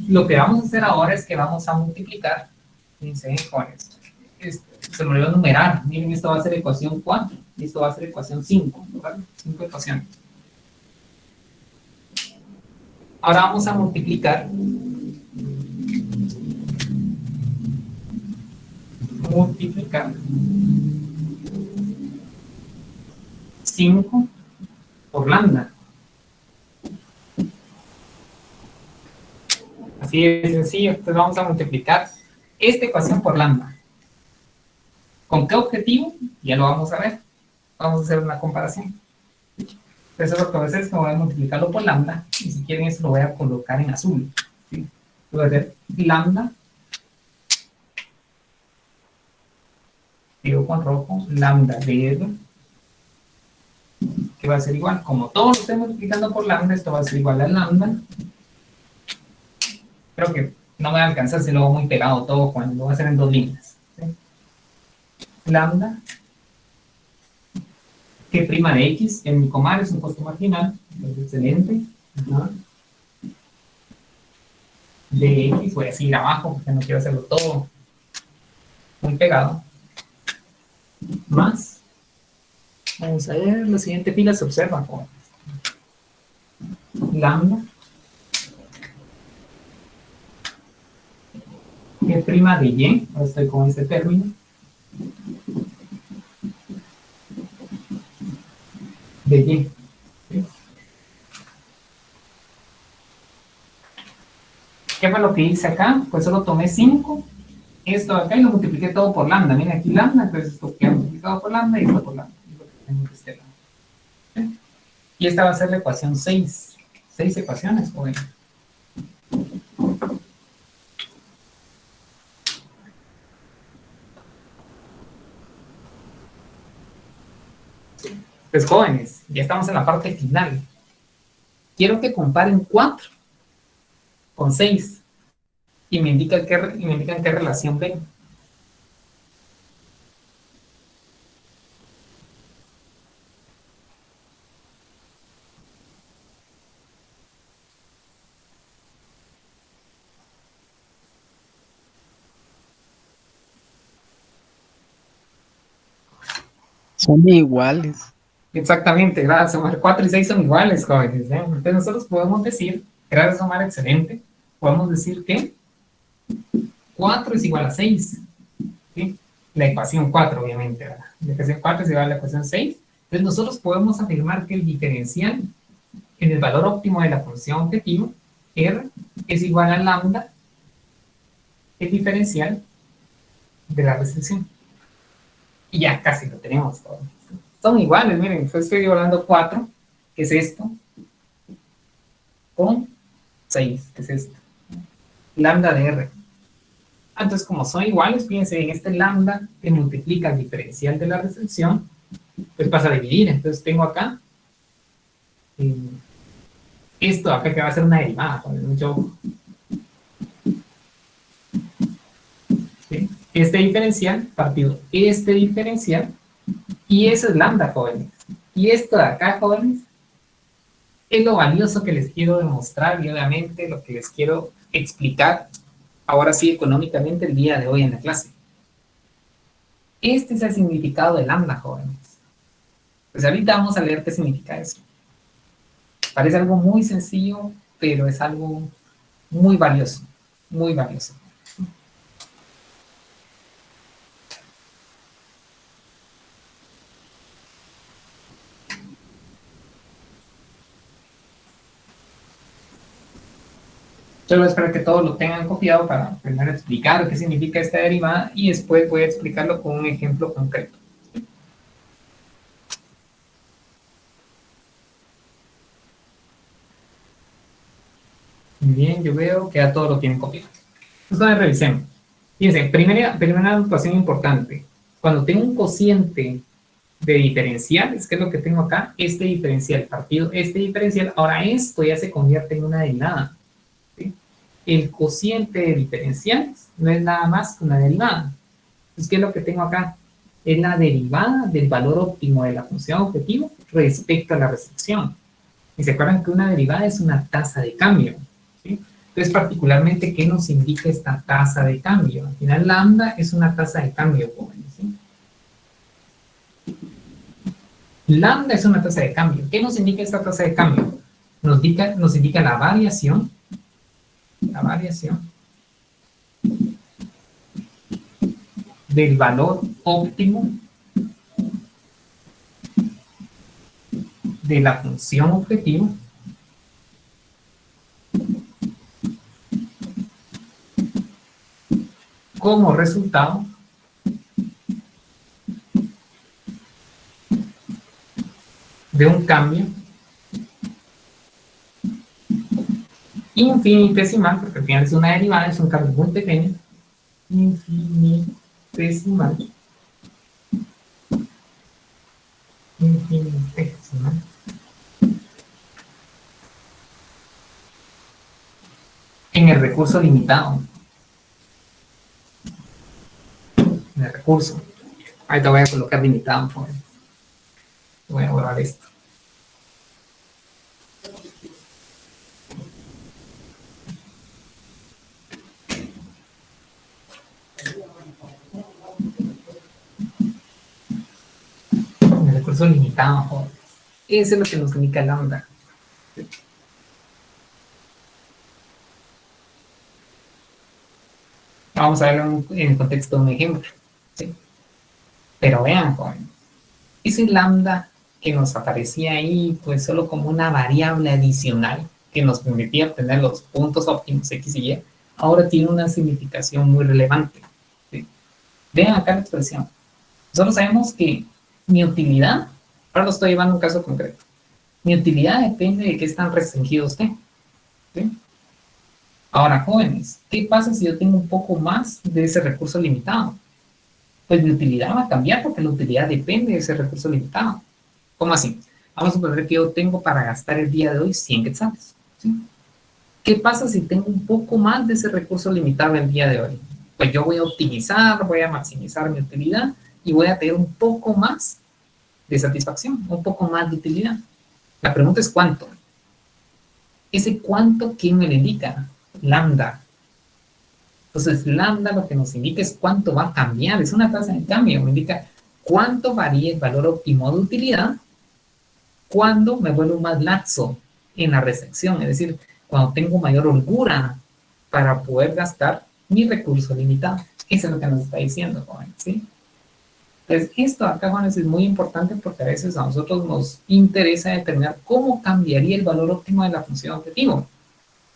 Lo que vamos a hacer ahora es que vamos a multiplicar, fíjense, jóvenes, se me olvidó numerar. Miren, esto va a ser ecuación 4 y esto va a ser ecuación 5, ¿vale? 5 ecuaciones. Ahora vamos a multiplicar. Multiplicar 5 por lambda. Así de sencillo. Entonces vamos a multiplicar esta ecuación por lambda. ¿Con qué objetivo? Ya lo vamos a ver. Vamos a hacer una comparación. Entonces lo que voy a hacer es que voy a multiplicarlo por lambda y si quieren eso lo voy a colocar en azul. ¿Sí? Voy a hacer lambda. Digo con rojo, lambda de R, que va a ser igual, como todo lo estoy multiplicando por lambda, esto va a ser igual a lambda. Creo que no me va a alcanzar si lo hago muy pegado todo cuando lo voy a hacer en 2 líneas. ¿Sí? Lambda, que prima de X, en mi comar es un costo marginal, es excelente. Ajá. De X, voy a seguir abajo porque no quiero hacerlo todo muy pegado. Más, vamos a ver, la siguiente fila se observa como lambda que prima de y, ahora estoy con este término, de y. ¿Sí? ¿Qué fue lo que hice acá? Pues solo tomé 5 esto de acá y lo multipliqué todo por lambda. Miren aquí lambda, entonces esto queda multiplicado por lambda y esto por lambda. ¿Sí? Y esta va a ser la ecuación 6. 6 ecuaciones, joven. Pues jóvenes, ya estamos en la parte final. Quiero que comparen 4 con 6. Y me indican qué relación ven. Son iguales. Exactamente, gracias Omar. 4 y 6 son iguales, jóvenes. Entonces nosotros podemos decir, gracias Omar, excelente, podemos decir que 4 es igual a 6. ¿Sí? La ecuación 4, obviamente, ¿verdad? La ecuación 4 es igual a la ecuación 6. Entonces nosotros podemos afirmar que el diferencial en el valor óptimo de la función objetivo, R, es igual a lambda, el diferencial de la restricción. Y ya casi lo tenemos todo. Son iguales, miren, entonces estoy hablando 4, que es esto, con 6, que es esto. Lambda de R. Entonces, como son iguales, fíjense, en este lambda que multiplica el diferencial de la restricción, pues pasa a dividir. Entonces tengo acá esto acá que va a ser una derivada, con mucho ojo. ¿Sí? Este diferencial partido este diferencial y eso es lambda, jóvenes. Y esto de acá, jóvenes, es lo valioso que les quiero demostrar y obviamente lo que les quiero explicar ahora sí económicamente el día de hoy en la clase. Este es el significado de lambda, jóvenes. Pues ahorita vamos a leer qué significa eso. Parece algo muy sencillo, pero es algo muy valioso, muy valioso. Yo voy a esperar que todos lo tengan copiado para primero explicar qué significa esta derivada y después voy a explicarlo con un ejemplo concreto. Muy bien, yo veo que ya todos lo tienen copiado. Entonces, revisemos. Fíjense, primera anotación importante. Cuando tengo un cociente de diferenciales, ¿qué es lo que tengo acá? Este diferencial, partido este diferencial, ahora esto ya se convierte en una derivada. ¿Sí? El cociente de diferenciales no es nada más que una derivada. Entonces, ¿qué es lo que tengo acá? Es la derivada del valor óptimo de la función objetivo respecto a la restricción. Y se acuerdan que una derivada es una tasa de cambio. ¿Sí? Entonces, particularmente, ¿qué nos indica esta tasa de cambio? Al final, lambda es una tasa de cambio, jóvenes, ¿sí? Lambda es una tasa de cambio. ¿Qué nos indica esta tasa de cambio? Nos indica la variación del valor óptimo de la función objetivo como resultado de un cambio infinitesimal, porque al final es una derivada, es un cambio muy pequeño, infinitesimal, en el recurso limitado. En el recurso. Ahorita voy a colocar limitado, por favor. Voy a borrar esto. En el recurso limitado, joder. Eso es lo que nos indica lambda. Vamos a verlo en el contexto de un ejemplo, ¿sí? Pero vean, joven, ese lambda que nos aparecía ahí, pues solo como una variable adicional que nos permitía obtener los puntos óptimos X y Y, ahora tiene una significación muy relevante, ¿sí? Vean acá la expresión. Nosotros sabemos que mi utilidad, ahora lo estoy llevando a un caso concreto, mi utilidad depende de qué tan restringido esté, ¿sí? Ahora, jóvenes, ¿qué pasa si yo tengo un poco más de ese recurso limitado? Pues mi utilidad va a cambiar porque la utilidad depende de ese recurso limitado. ¿Cómo así? Vamos a suponer que yo tengo para gastar el día de hoy 100 quetzales, ¿sí? ¿Qué pasa si tengo un poco más de ese recurso limitado el día de hoy? Pues yo voy a optimizar, voy a maximizar mi utilidad y voy a tener un poco más de satisfacción, un poco más de utilidad. La pregunta es ¿cuánto? Ese cuánto, ¿quién me lo indica? Lambda. Entonces, lambda lo que nos indica es cuánto va a cambiar. Es una tasa de cambio. Me indica cuánto varía el valor óptimo de utilidad cuando me vuelvo más laxo en la restricción. Es decir, cuando tengo mayor holgura para poder gastar mi recurso limitado. Eso es lo que nos está diciendo, jóvenes, ¿sí? Entonces, esto acá, jóvenes, es muy importante porque a veces a nosotros nos interesa determinar cómo cambiaría el valor óptimo de la función objetivo.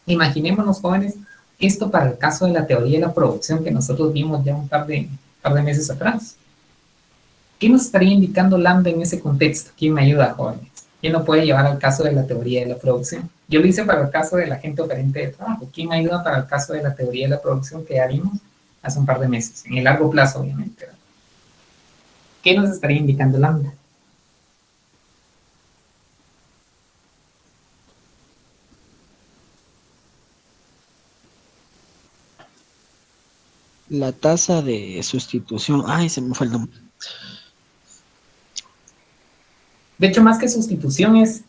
Imaginémonos, jóvenes, esto para el caso de la teoría de la producción que nosotros vimos ya un par de meses atrás. ¿Qué nos estaría indicando lambda en ese contexto? ¿Quién me ayuda, jóvenes? ¿Quién lo puede llevar al caso de la teoría de la producción? Yo lo hice para el caso del agente oferente de trabajo. ¿Quién me ayuda para el caso de la teoría de la producción que ya vimos hace un par de meses? En el largo plazo, obviamente, ¿verdad? ¿Qué nos estaría indicando lambda? La tasa de sustitución. Ay, se me fue el nombre. De hecho, más que sustitución es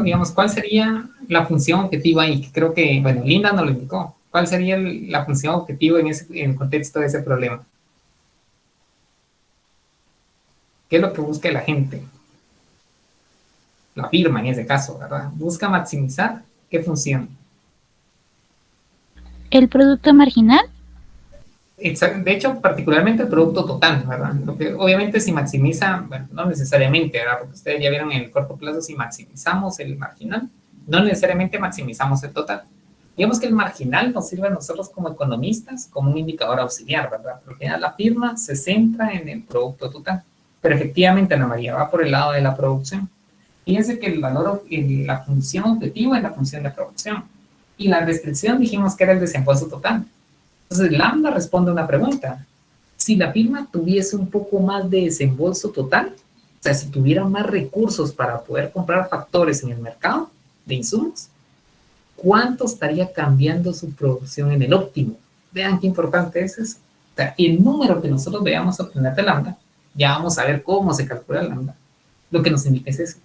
digamos, ¿cuál sería la función objetiva ahí? Que creo que, bueno, Linda nos lo indicó. ¿Cuál sería la función objetiva en el contexto de ese problema? ¿Qué es lo que busca la gente? La firma en ese caso, ¿verdad? Busca maximizar ¿qué función? ¿El producto marginal? De hecho, particularmente el producto total, ¿verdad? Lo que obviamente si maximiza, bueno, no necesariamente, ¿verdad? Porque ustedes ya vieron en el corto plazo, si maximizamos el marginal, no necesariamente maximizamos el total. Digamos que el marginal nos sirve a nosotros como economistas como un indicador auxiliar, ¿verdad? Porque la firma se centra en el producto total. Pero efectivamente, Ana María, va por el lado de la producción. Fíjense que el valor, la función objetiva es la función de producción. Y la restricción dijimos que era el desembolso total. Entonces, lambda responde a una pregunta. Si la firma tuviese un poco más de desembolso total, o sea, si tuviera más recursos para poder comprar factores en el mercado de insumos, ¿cuánto estaría cambiando su producción en el óptimo? Vean qué importante es eso. O sea, el número que nosotros veamos obtener de lambda, ya vamos a ver cómo se calcula el lambda. Lo que nos indica es eso.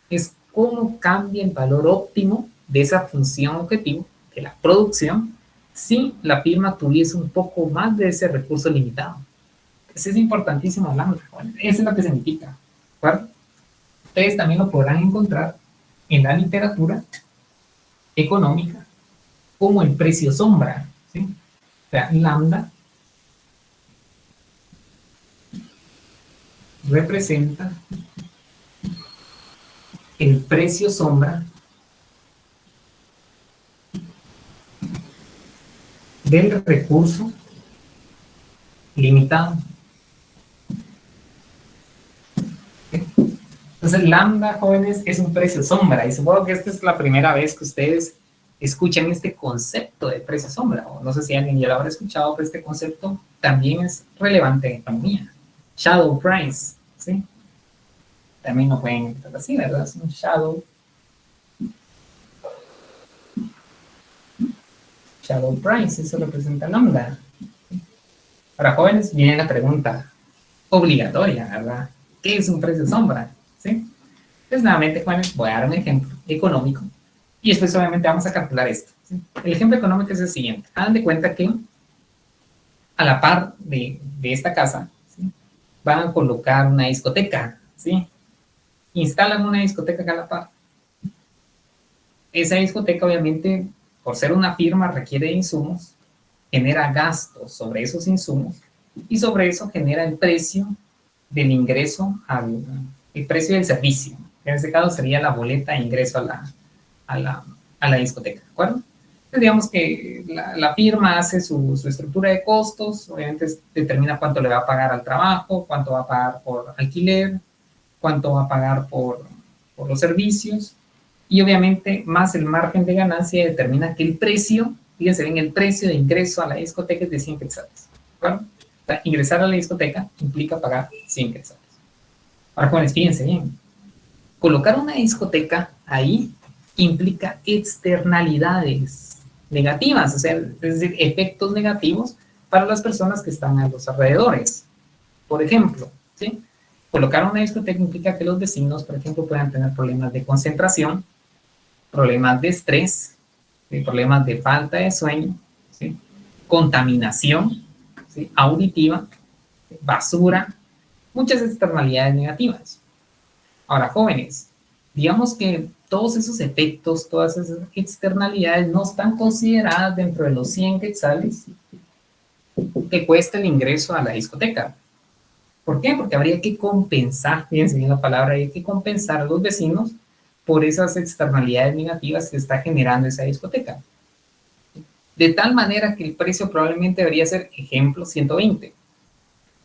Es cómo cambia el valor óptimo de esa función objetivo que la producción si la firma tuviese un poco más de ese recurso limitado. Eso es importantísimo, lambda. Bueno, eso es lo que significa. ¿De acuerdo? Ustedes también lo podrán encontrar en la literatura económica como el precio sombra, ¿sí? O sea, lambda representa el precio sombra del recurso limitado. Entonces, lambda, jóvenes, es un precio sombra, y supongo que esta es la primera vez que ustedes escuchan este concepto de precio sombra, o no sé si alguien ya lo habrá escuchado, pero este concepto también es relevante en economía. Shadow price, ¿sí? También lo pueden entender así, ¿verdad? Es un shadow price, eso representa lambda. Para jóvenes viene la pregunta obligatoria, ¿verdad? ¿Qué es un precio sombra? ¿Sí? Pues nuevamente, jóvenes, voy a dar un ejemplo económico y después obviamente vamos a calcular esto, ¿sí? El ejemplo económico es el siguiente. Hagan de cuenta que a la par de esta casa, ¿sí?, van a colocar una discoteca, ¿sí? Instalan una discoteca acá a la par. Esa discoteca, obviamente, por ser una firma, requiere de insumos, genera gastos sobre esos insumos y sobre eso genera el precio del ingreso, el precio del servicio. En este caso sería la boleta de ingreso a la discoteca, ¿de acuerdo? Entonces, digamos que la firma hace su estructura de costos, obviamente determina cuánto le va a pagar al trabajo, cuánto va a pagar por alquiler, cuánto va a pagar por los servicios, y obviamente más el margen de ganancia determina que el precio, fíjense bien, el precio de ingreso a la discoteca es de 100 quetzales, ¿de acuerdo? O sea, ingresar a la discoteca implica pagar 100 quetzales. Ahora, jóvenes, fíjense bien, colocar una discoteca ahí implica externalidades negativas, o sea, es decir, efectos negativos para las personas que están a los alrededores. Por ejemplo, ¿sí?, colocar una discoteca implica que los vecinos, por ejemplo, puedan tener problemas de concentración, problemas de estrés, ¿sí?, problemas de falta de sueño, ¿sí?, contaminación, ¿sí?, auditiva, basura, muchas externalidades negativas. Ahora, jóvenes, digamos que todos esos efectos, todas esas externalidades no están consideradas dentro de los 100 quetzales que cuesta el ingreso a la discoteca. ¿Por qué? Porque habría que compensar, fíjense bien la palabra, hay que compensar a los vecinos por esas externalidades negativas que está generando esa discoteca. De tal manera que el precio probablemente debería ser, ejemplo, 120.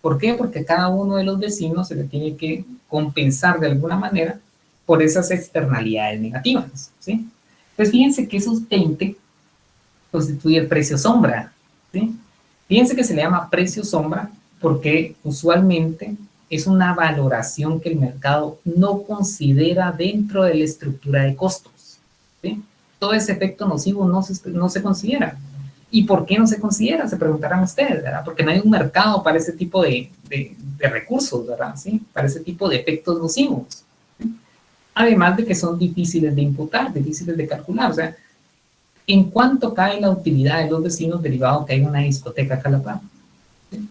¿Por qué? Porque a cada uno de los vecinos se le tiene que compensar de alguna manera por esas externalidades negativas, ¿sí? Pues fíjense que esos 20 constituye el precio sombra, ¿sí? Fíjense que se le llama precio sombra porque usualmente es una valoración que el mercado no considera dentro de la estructura de costos, ¿sí? Todo ese efecto nocivo no se considera. ¿Y por qué no se considera? Se preguntarán ustedes, ¿verdad? Porque no hay un mercado para ese tipo de recursos, ¿verdad? ¿Sí? Para ese tipo de efectos nocivos, ¿sí? Además de que son difíciles de imputar, difíciles de calcular. O sea, ¿en cuánto cae la utilidad de los vecinos derivado que hay una discoteca acá a la par? ¿Sí?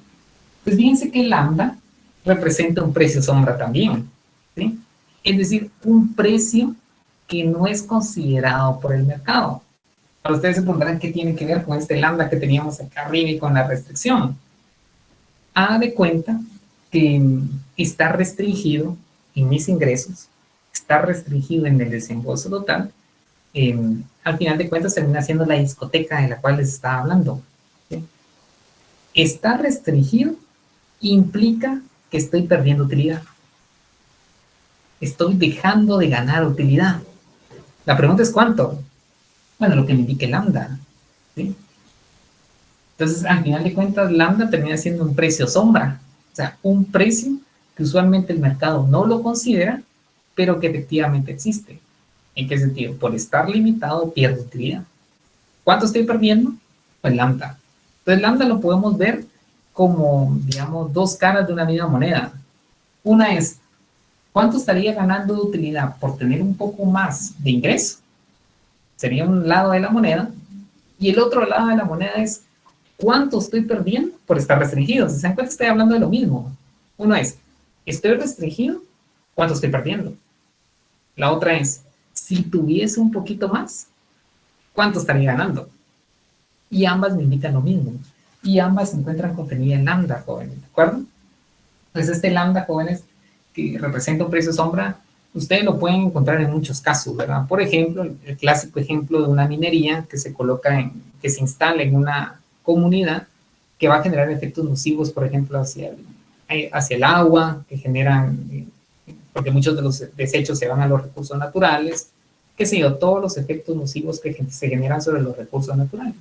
Pues fíjense que lambda representa un precio sombra también, ¿sí? Es decir, un precio que no es considerado por el mercado. Ahora ustedes se preguntarán qué tiene que ver con este lambda que teníamos acá arriba y con la restricción. Haga de cuenta que está restringido en mis ingresos, está restringido en el desembolso total, al final de cuentas termina siendo la discoteca de la cual les estaba hablando, ¿sí? Está restringido implica que estoy perdiendo utilidad. Estoy dejando de ganar utilidad. La pregunta es ¿cuánto? Bueno, lo que me indique lambda, ¿sí? Entonces, al final de cuentas, lambda termina siendo un precio sombra. O sea, un precio que usualmente el mercado no lo considera, pero que efectivamente existe. ¿En qué sentido? Por estar limitado, pierdo utilidad. ¿Cuánto estoy perdiendo? Pues lambda. Entonces, lambda lo podemos ver como, digamos, dos caras de una misma moneda. Una es, ¿cuánto estaría ganando de utilidad por tener un poco más de ingreso? Sería un lado de la moneda. Y el otro lado de la moneda es cuánto estoy perdiendo por estar restringido. Si se dan cuenta, estoy hablando de lo mismo. Uno es, estoy restringido, ¿cuánto estoy perdiendo? La otra es, si tuviese un poquito más, ¿cuánto estaría ganando? Y ambas me indican lo mismo. Y ambas se encuentran contenida en lambda, jóvenes, ¿de acuerdo? Entonces este lambda, jóvenes, que representa un precio sombra, ustedes lo pueden encontrar en muchos casos, ¿verdad? Por ejemplo, el clásico ejemplo de una minería que se coloca que se instala en una comunidad que va a generar efectos nocivos, por ejemplo, hacia el agua, que generan, porque muchos de los desechos se van a los recursos naturales, qué sé yo, todos los efectos nocivos que se generan sobre los recursos naturales.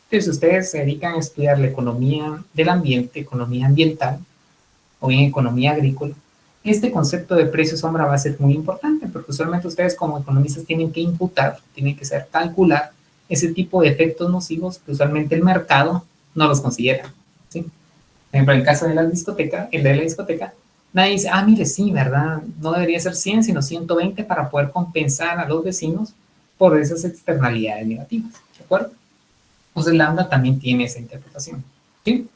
Entonces, ustedes se dedican a estudiar la economía del ambiente, economía ambiental, o bien economía agrícola, este concepto de precio sombra va a ser muy importante, porque usualmente ustedes como economistas tienen que imputar, tienen que saber calcular ese tipo de efectos nocivos que usualmente el mercado no los considera, ¿sí? Por ejemplo, en el caso de la discoteca, nadie dice, mire, sí, ¿verdad? No debería ser 100, sino 120 para poder compensar a los vecinos por esas externalidades negativas, ¿de acuerdo? Entonces, lambda también tiene esa interpretación, ¿sí?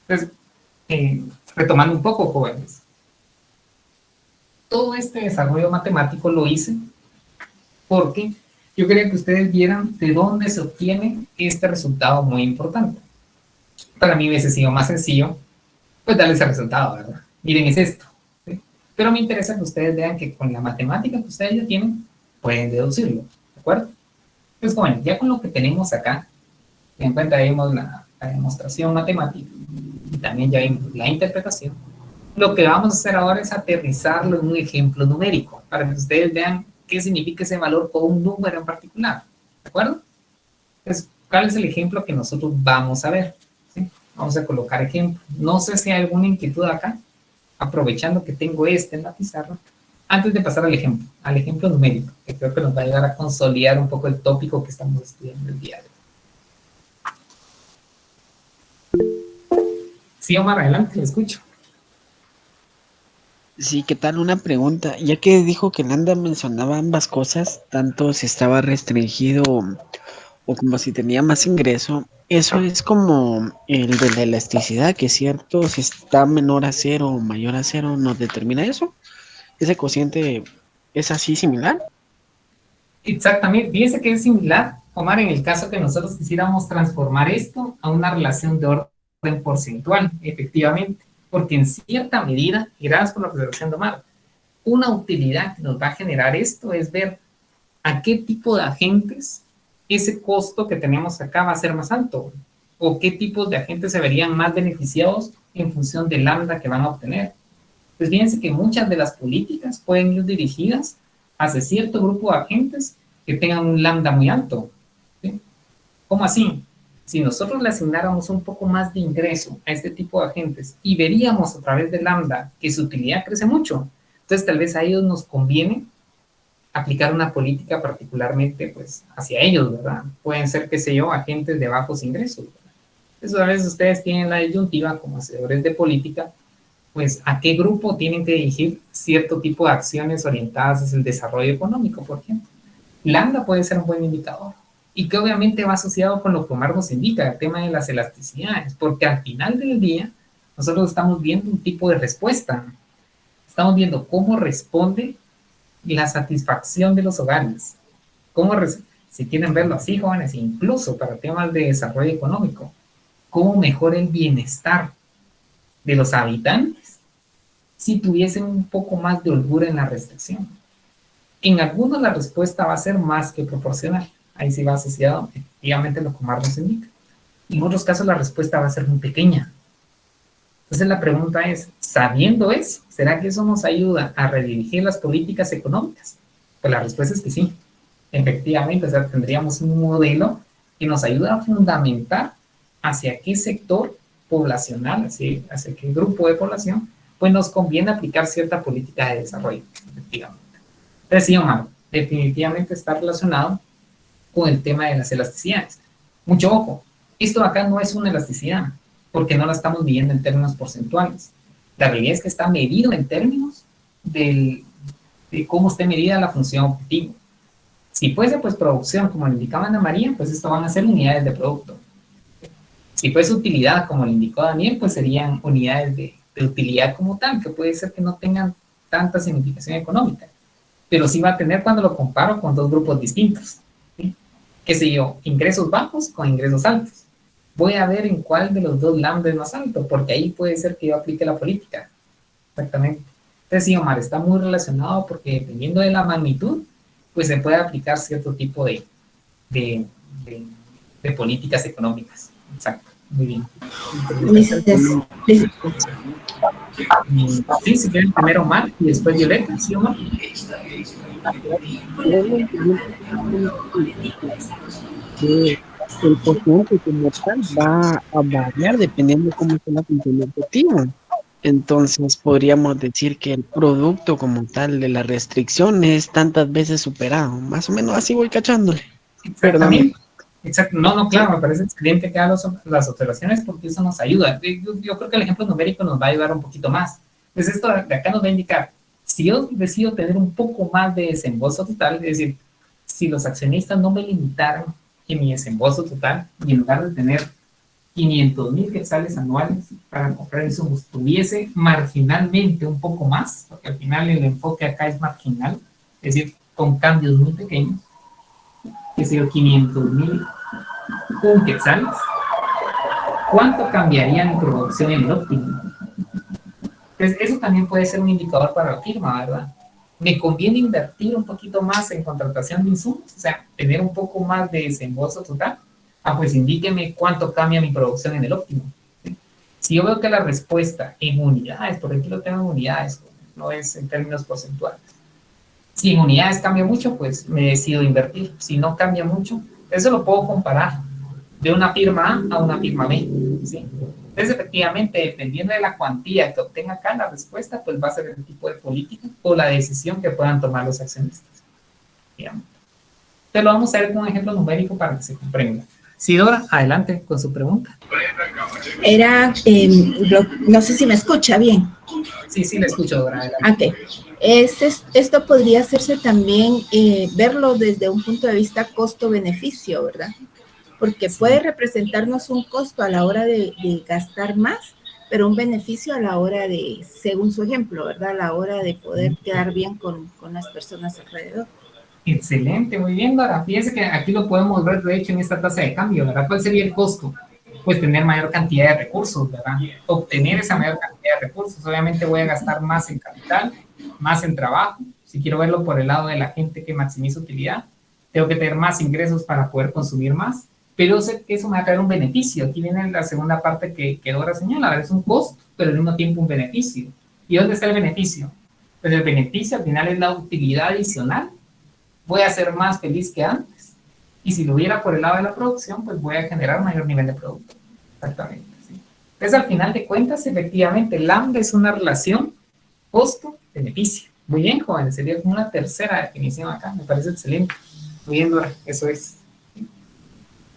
Entonces, retomando un poco, jóvenes, todo este desarrollo matemático lo hice porque yo quería que ustedes vieran de dónde se obtiene este resultado muy importante. Para mí hubiese sido más sencillo, pues darles el resultado, ¿verdad? Miren, es esto, ¿sí? Pero me interesa que ustedes vean que con la matemática que ustedes ya tienen, pueden deducirlo, ¿de acuerdo? Pues bueno, ya con lo que tenemos acá, en cuenta vimos la demostración matemática y también ya vimos la interpretación. Lo que vamos a hacer ahora es aterrizarlo en un ejemplo numérico, para que ustedes vean qué significa ese valor con un número en particular, ¿de acuerdo? Entonces, ¿cuál es el ejemplo que nosotros vamos a ver? ¿Sí? Vamos a colocar ejemplo. No sé si hay alguna inquietud acá, aprovechando que tengo en la pizarra, antes de pasar al ejemplo numérico, que creo que nos va a ayudar a consolidar un poco el tópico que estamos estudiando el día de hoy. Sí, Omar, adelante, le escucho. Sí, ¿qué tal? Una pregunta. Ya que dijo que Landa mencionaba ambas cosas, tanto si estaba restringido o como si tenía más ingreso, eso es como el de la elasticidad, que es cierto, si está menor a cero o mayor a cero, ¿nos determina eso? ¿Ese cociente es así similar? Exactamente, fíjense que es similar, Omar, en el caso que nosotros quisiéramos transformar esto a una relación de orden porcentual, efectivamente, porque en cierta medida, y gracias por la observación de Omar, una utilidad que nos va a generar esto es ver a qué tipo de agentes ese costo que tenemos acá va a ser más alto, o qué tipos de agentes se verían más beneficiados en función del lambda que van a obtener. Pues fíjense que muchas de las políticas pueden ir dirigidas hacia cierto grupo de agentes que tengan un lambda muy alto, ¿sí? ¿Cómo así? Si nosotros le asignáramos un poco más de ingreso a este tipo de agentes y veríamos a través del lambda que su utilidad crece mucho, entonces tal vez a ellos nos conviene aplicar una política particularmente pues hacia ellos, ¿verdad? Pueden ser, qué sé yo, agentes de bajos ingresos, ¿verdad? Eso a veces ustedes tienen la disyuntiva como hacedores de política, pues a qué grupo tienen que dirigir cierto tipo de acciones orientadas hacia el desarrollo económico, por ejemplo. Lambda puede ser un buen indicador y que obviamente va asociado con lo que Omar nos indica, el tema de las elasticidades, porque al final del día nosotros estamos viendo un tipo de respuesta, estamos viendo cómo responde la satisfacción de los hogares, si quieren verlo así, jóvenes, incluso para temas de desarrollo económico, cómo mejora el bienestar de los habitantes si tuviesen un poco más de holgura en la restricción. En algunos la respuesta va a ser más que proporcional, ahí sí va asociado efectivamente lo que Omar nos indica. En otros casos la respuesta va a ser muy pequeña. Entonces la pregunta es, sabiendo eso, ¿será que eso nos ayuda a redirigir las políticas económicas? Pues la respuesta es que sí, efectivamente, o sea, tendríamos un modelo que nos ayuda a fundamentar hacia qué sector poblacional, hacia qué grupo de población, pues nos conviene aplicar cierta política de desarrollo, efectivamente. Entonces sí, Omar, definitivamente está relacionado con el tema de las elasticidades. Mucho ojo, esto acá no es una elasticidad, porque no la estamos midiendo en términos porcentuales. La realidad es que está medido en términos de cómo esté medida la función objetivo. Si fuese pues producción, como le indicaba Ana María, pues esto van a ser unidades de producto. Si fuese utilidad, como le indicó Daniel, pues serían unidades de utilidad como tal, que puede ser que no tengan tanta significación económica, pero sí va a tener cuando lo comparo con dos grupos distintos. ¿Sí? Qué sé yo, ingresos bajos con ingresos altos. Voy a ver en cuál de los dos lambda es más alto, porque ahí puede ser que yo aplique la política. Exactamente. Entonces, sí, Omar, está muy relacionado porque dependiendo de la magnitud, pues se puede aplicar cierto tipo de, de políticas económicas. Exacto, muy bien. Sí, si quieren primero Omar y después Violeta, ¿sí, Omar? Que el porcentaje como tal va a variar dependiendo de cómo sea la función objetiva. Entonces podríamos decir que el producto como tal de la restricción es tantas veces superado. Más o menos así voy cachándole. Perdón. Exactamente. Exacto. No, no, claro, me parece excelente que hagan las observaciones porque eso nos ayuda. Yo creo que el ejemplo numérico nos va a ayudar un poquito más. Entonces esto de acá nos va a indicar, si yo decido tener un poco más de desembolso total, es decir, si los accionistas no me limitaran en mi desembolso total y en lugar de tener 500,000 quetzales anuales para comprar insumos, tuviese marginalmente un poco más, porque al final el enfoque acá es marginal, es decir, con cambios muy pequeños, que sea 500,000 quetzales, ¿cuánto cambiaría mi producción en el óptimo? Entonces, eso también puede ser un indicador para la firma, ¿verdad? ¿Me conviene invertir un poquito más en contratación de insumos? O sea, tener un poco más de desembolso total. Ah, pues indíqueme cuánto cambia mi producción en el óptimo. ¿Sí? Si yo veo que la respuesta en unidades, por ejemplo, lo tengo en unidades, no es en términos porcentuales. Si en unidades cambia mucho, pues me decido invertir. Si no cambia mucho, eso lo puedo comparar de una firma A a una firma B. ¿Sí? Entonces, efectivamente, dependiendo de la cuantía que obtenga acá, la respuesta, pues va a ser el tipo de política o la decisión que puedan tomar los accionistas. Digamos. Entonces, lo vamos a ver con un ejemplo numérico para que se comprenda. Sí, Dora, adelante con su pregunta. Era, no sé si me escucha bien. Sí, sí, le escucho, Dora. Adelante. Ok. Esto podría hacerse también, verlo desde un punto de vista costo-beneficio, ¿verdad? Porque puede representarnos un costo a la hora de gastar más, pero un beneficio a la hora de, según su ejemplo, ¿verdad? A la hora de poder quedar bien con las personas alrededor. Excelente, muy bien, Dora. Fíjense que aquí lo podemos ver, de hecho, en esta tasa de cambio, ¿verdad? ¿Cuál sería el costo? Pues tener mayor cantidad de recursos, ¿verdad? Obtener esa mayor cantidad de recursos. Obviamente voy a gastar más en capital, más en trabajo. Si quiero verlo por el lado de la gente que maximiza utilidad, tengo que tener más ingresos para poder consumir más. Pero sé que eso me va a traer un beneficio. Aquí viene la segunda parte que Dora señala, ¿verdad? Es un costo, pero al mismo tiempo un beneficio. ¿Y dónde está el beneficio? Pues el beneficio al final es la utilidad adicional. Voy a ser más feliz que antes. Y si lo hubiera por el lado de la producción, pues voy a generar mayor nivel de producto. Exactamente. ¿Sí? Entonces, al final de cuentas, efectivamente, lambda es una relación costo-beneficio. Muy bien, jóvenes. Sería como una tercera definición acá. Me parece excelente. Muy bien, Dora. Eso es.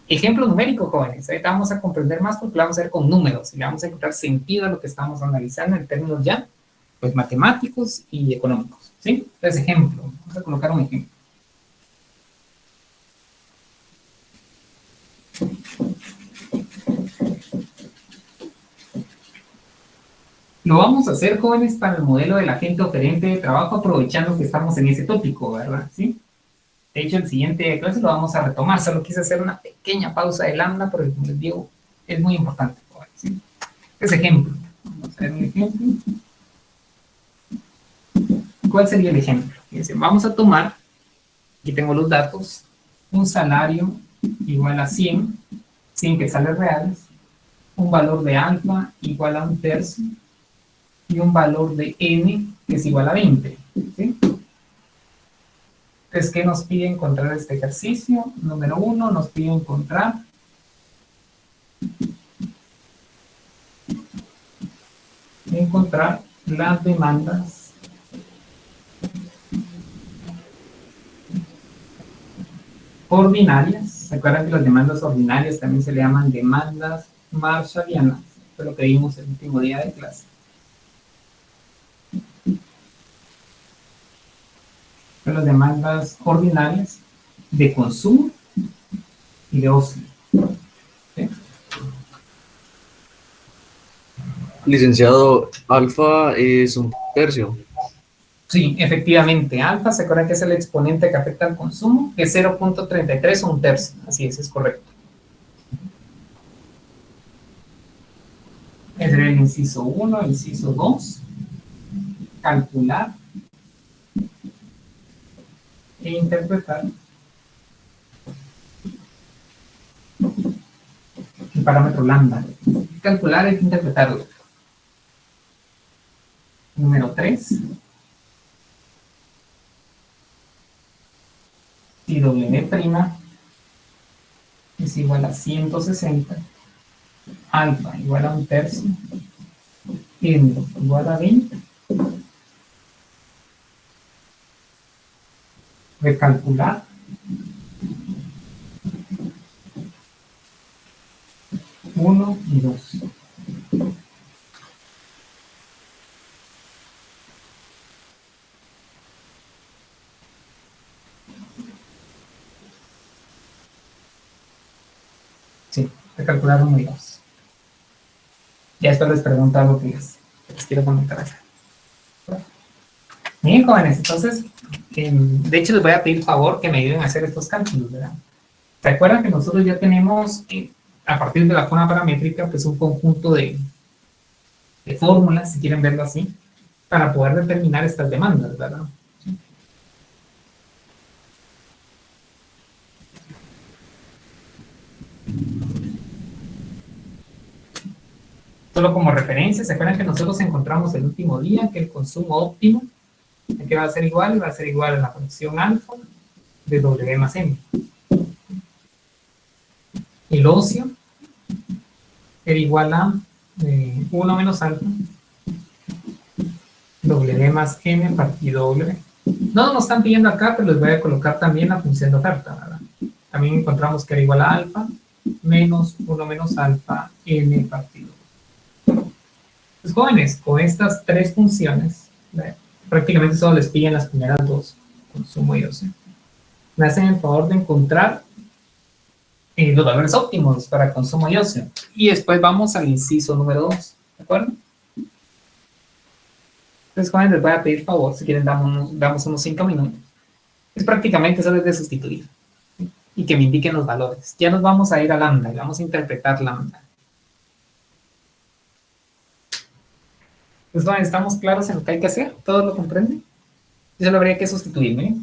Ejemplo numérico, jóvenes. Ahorita vamos a comprender más porque lo vamos a ver con números y le vamos a encontrar sentido a lo que estamos analizando en términos ya, pues, matemáticos y económicos. ¿Sí? Entonces, ejemplo. Vamos a colocar un ejemplo. Lo vamos a hacer, jóvenes, para el modelo del agente oferente de trabajo, aprovechando que estamos en ese tópico, ¿verdad? ¿Sí? De hecho, el siguiente clase lo vamos a retomar. Solo quise hacer una pequeña pausa de lambda, porque, como les digo, es muy importante, jóvenes. ¿Sí? Ese ejemplo. Vamos a ver un ejemplo. ¿Cuál sería el ejemplo? Fíjense, vamos a tomar, aquí tengo los datos, un salario igual a 100 quetzales reales, un valor de alfa igual a 1/3 y un valor de n que es igual a 20. ¿Sí? Entonces, ¿qué nos pide encontrar este ejercicio? Número 1, nos pide encontrar las demandas ordinarias. ¿Se acuerdan que las demandas ordinarias también se le llaman demandas marshallianas? Fue lo que vimos el último día de clase. Las demandas ordinarias de consumo y de ocio. ¿Sí? Licenciado, alfa es un tercio. Sí, efectivamente, alfa, ¿se acuerdan que es el exponente que afecta al consumo? Es 0.33 o un tercio, así es correcto. Es el inciso 1, inciso 2, calcular e interpretar el parámetro lambda. Calcular e interpretarlo. Número 3. Si W' es igual a 160, alfa igual a un tercio, n igual a 20, recalcular uno y 2. Sí, recalcular 1 y 2. Ya después les pregunto algo que les quiero comentar acá. Bien, jóvenes, entonces, de hecho les voy a pedir favor que me ayuden a hacer estos cálculos, ¿verdad? ¿Se acuerdan que nosotros ya tenemos, a partir de la forma paramétrica, pues un conjunto de fórmulas, si quieren verlo así, para poder determinar estas demandas, ¿verdad? Solo como referencia, ¿se acuerdan que nosotros encontramos el último día que el consumo óptimo, que va a ser igual a la función alfa de W más M? El ocio era igual a 1 menos alfa W más M partido W. No nos están pidiendo acá, pero les voy a colocar también la función de oferta, ¿verdad? También encontramos que era igual a alfa menos 1 menos alfa N partido. Pues jóvenes, con estas tres funciones, prácticamente solo les piden las primeras dos, consumo y ocio. Me hacen el favor de encontrar los valores óptimos para consumo y ocio. Y después vamos al inciso número 2, ¿de acuerdo? Entonces, jóvenes, les voy a pedir favor, si quieren damos unos 5 minutos. Es prácticamente solo es de sustituir, ¿sí? Y que me indiquen los valores. Ya nos vamos a ir a lambda y vamos a interpretar lambda. Pues bueno, ¿estamos claros en lo que hay que hacer? ¿Todos lo comprenden? Yo solo habría que sustituirme.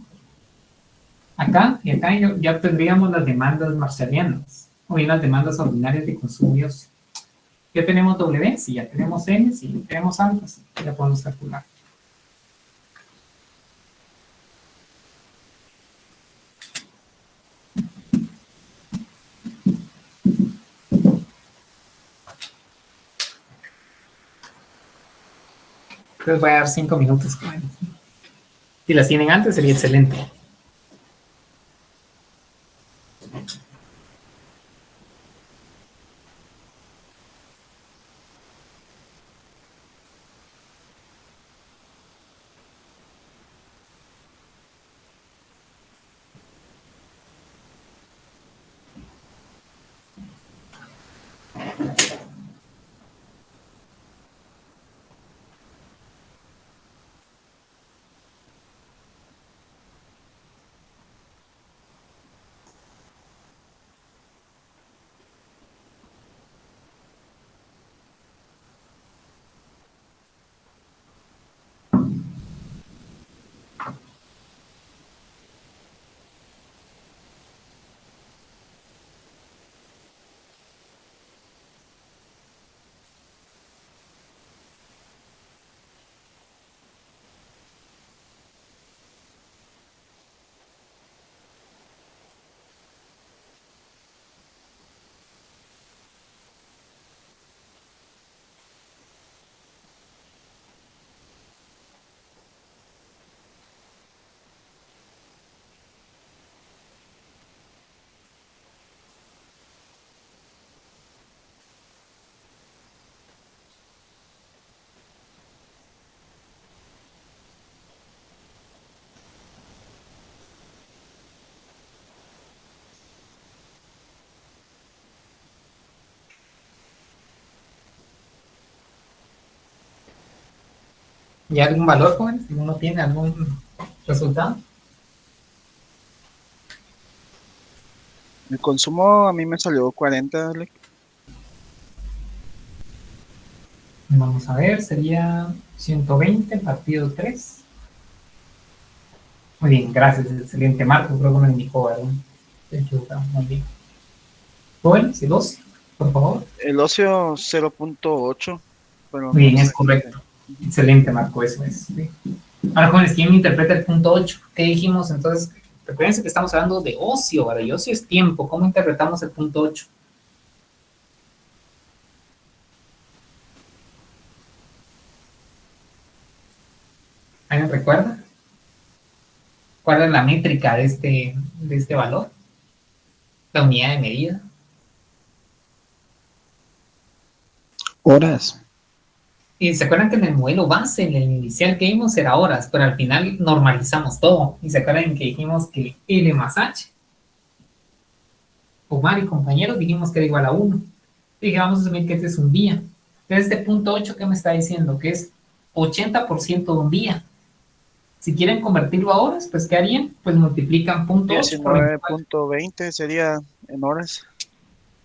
Acá y acá ya tendríamos las demandas marshallianas, o bien las demandas ordinarias de consumo y ocio. Ya tenemos W, sí, ya tenemos N, sí, ya tenemos alfa, sí, ya podemos calcular. Les voy a dar 5 minutos. Si las tienen antes sería excelente. ¿Y algún valor, jóvenes? Si uno tiene algún resultado. El consumo a mí me salió 40, Alec. Vamos a ver, sería 120 partido 3. Muy bien, gracias, excelente Marco, creo que me lo indicó, ¿verdad? Estoy equivocado, muy bien. Jóvenes, el ocio, por favor. El ocio 0.8. Pero Muy bien, no es sé. correcto. Excelente, Marco, eso es. Sí. Ahora, jóvenes, ¿quién interpreta el punto 8? ¿Qué dijimos? Entonces, recuerden que estamos hablando de ocio, ¿verdad? Y ocio es tiempo. ¿Cómo interpretamos el punto 8? ¿Alguien recuerda? ¿Cuál es la métrica de este valor? La unidad de medida. Horas. Y se acuerdan que en el modelo base, en el inicial que vimos era horas, pero al final normalizamos todo. Y se acuerdan que dijimos que L más H, Omar y compañeros, dijimos que era igual a 1. Dije, vamos a asumir que este es un día. Entonces, este punto 8, ¿qué me está diciendo? Que es 80% de un día. Si quieren convertirlo a horas, pues ¿qué harían? Pues multiplican punto 8 por 24. 19.20 sería en horas.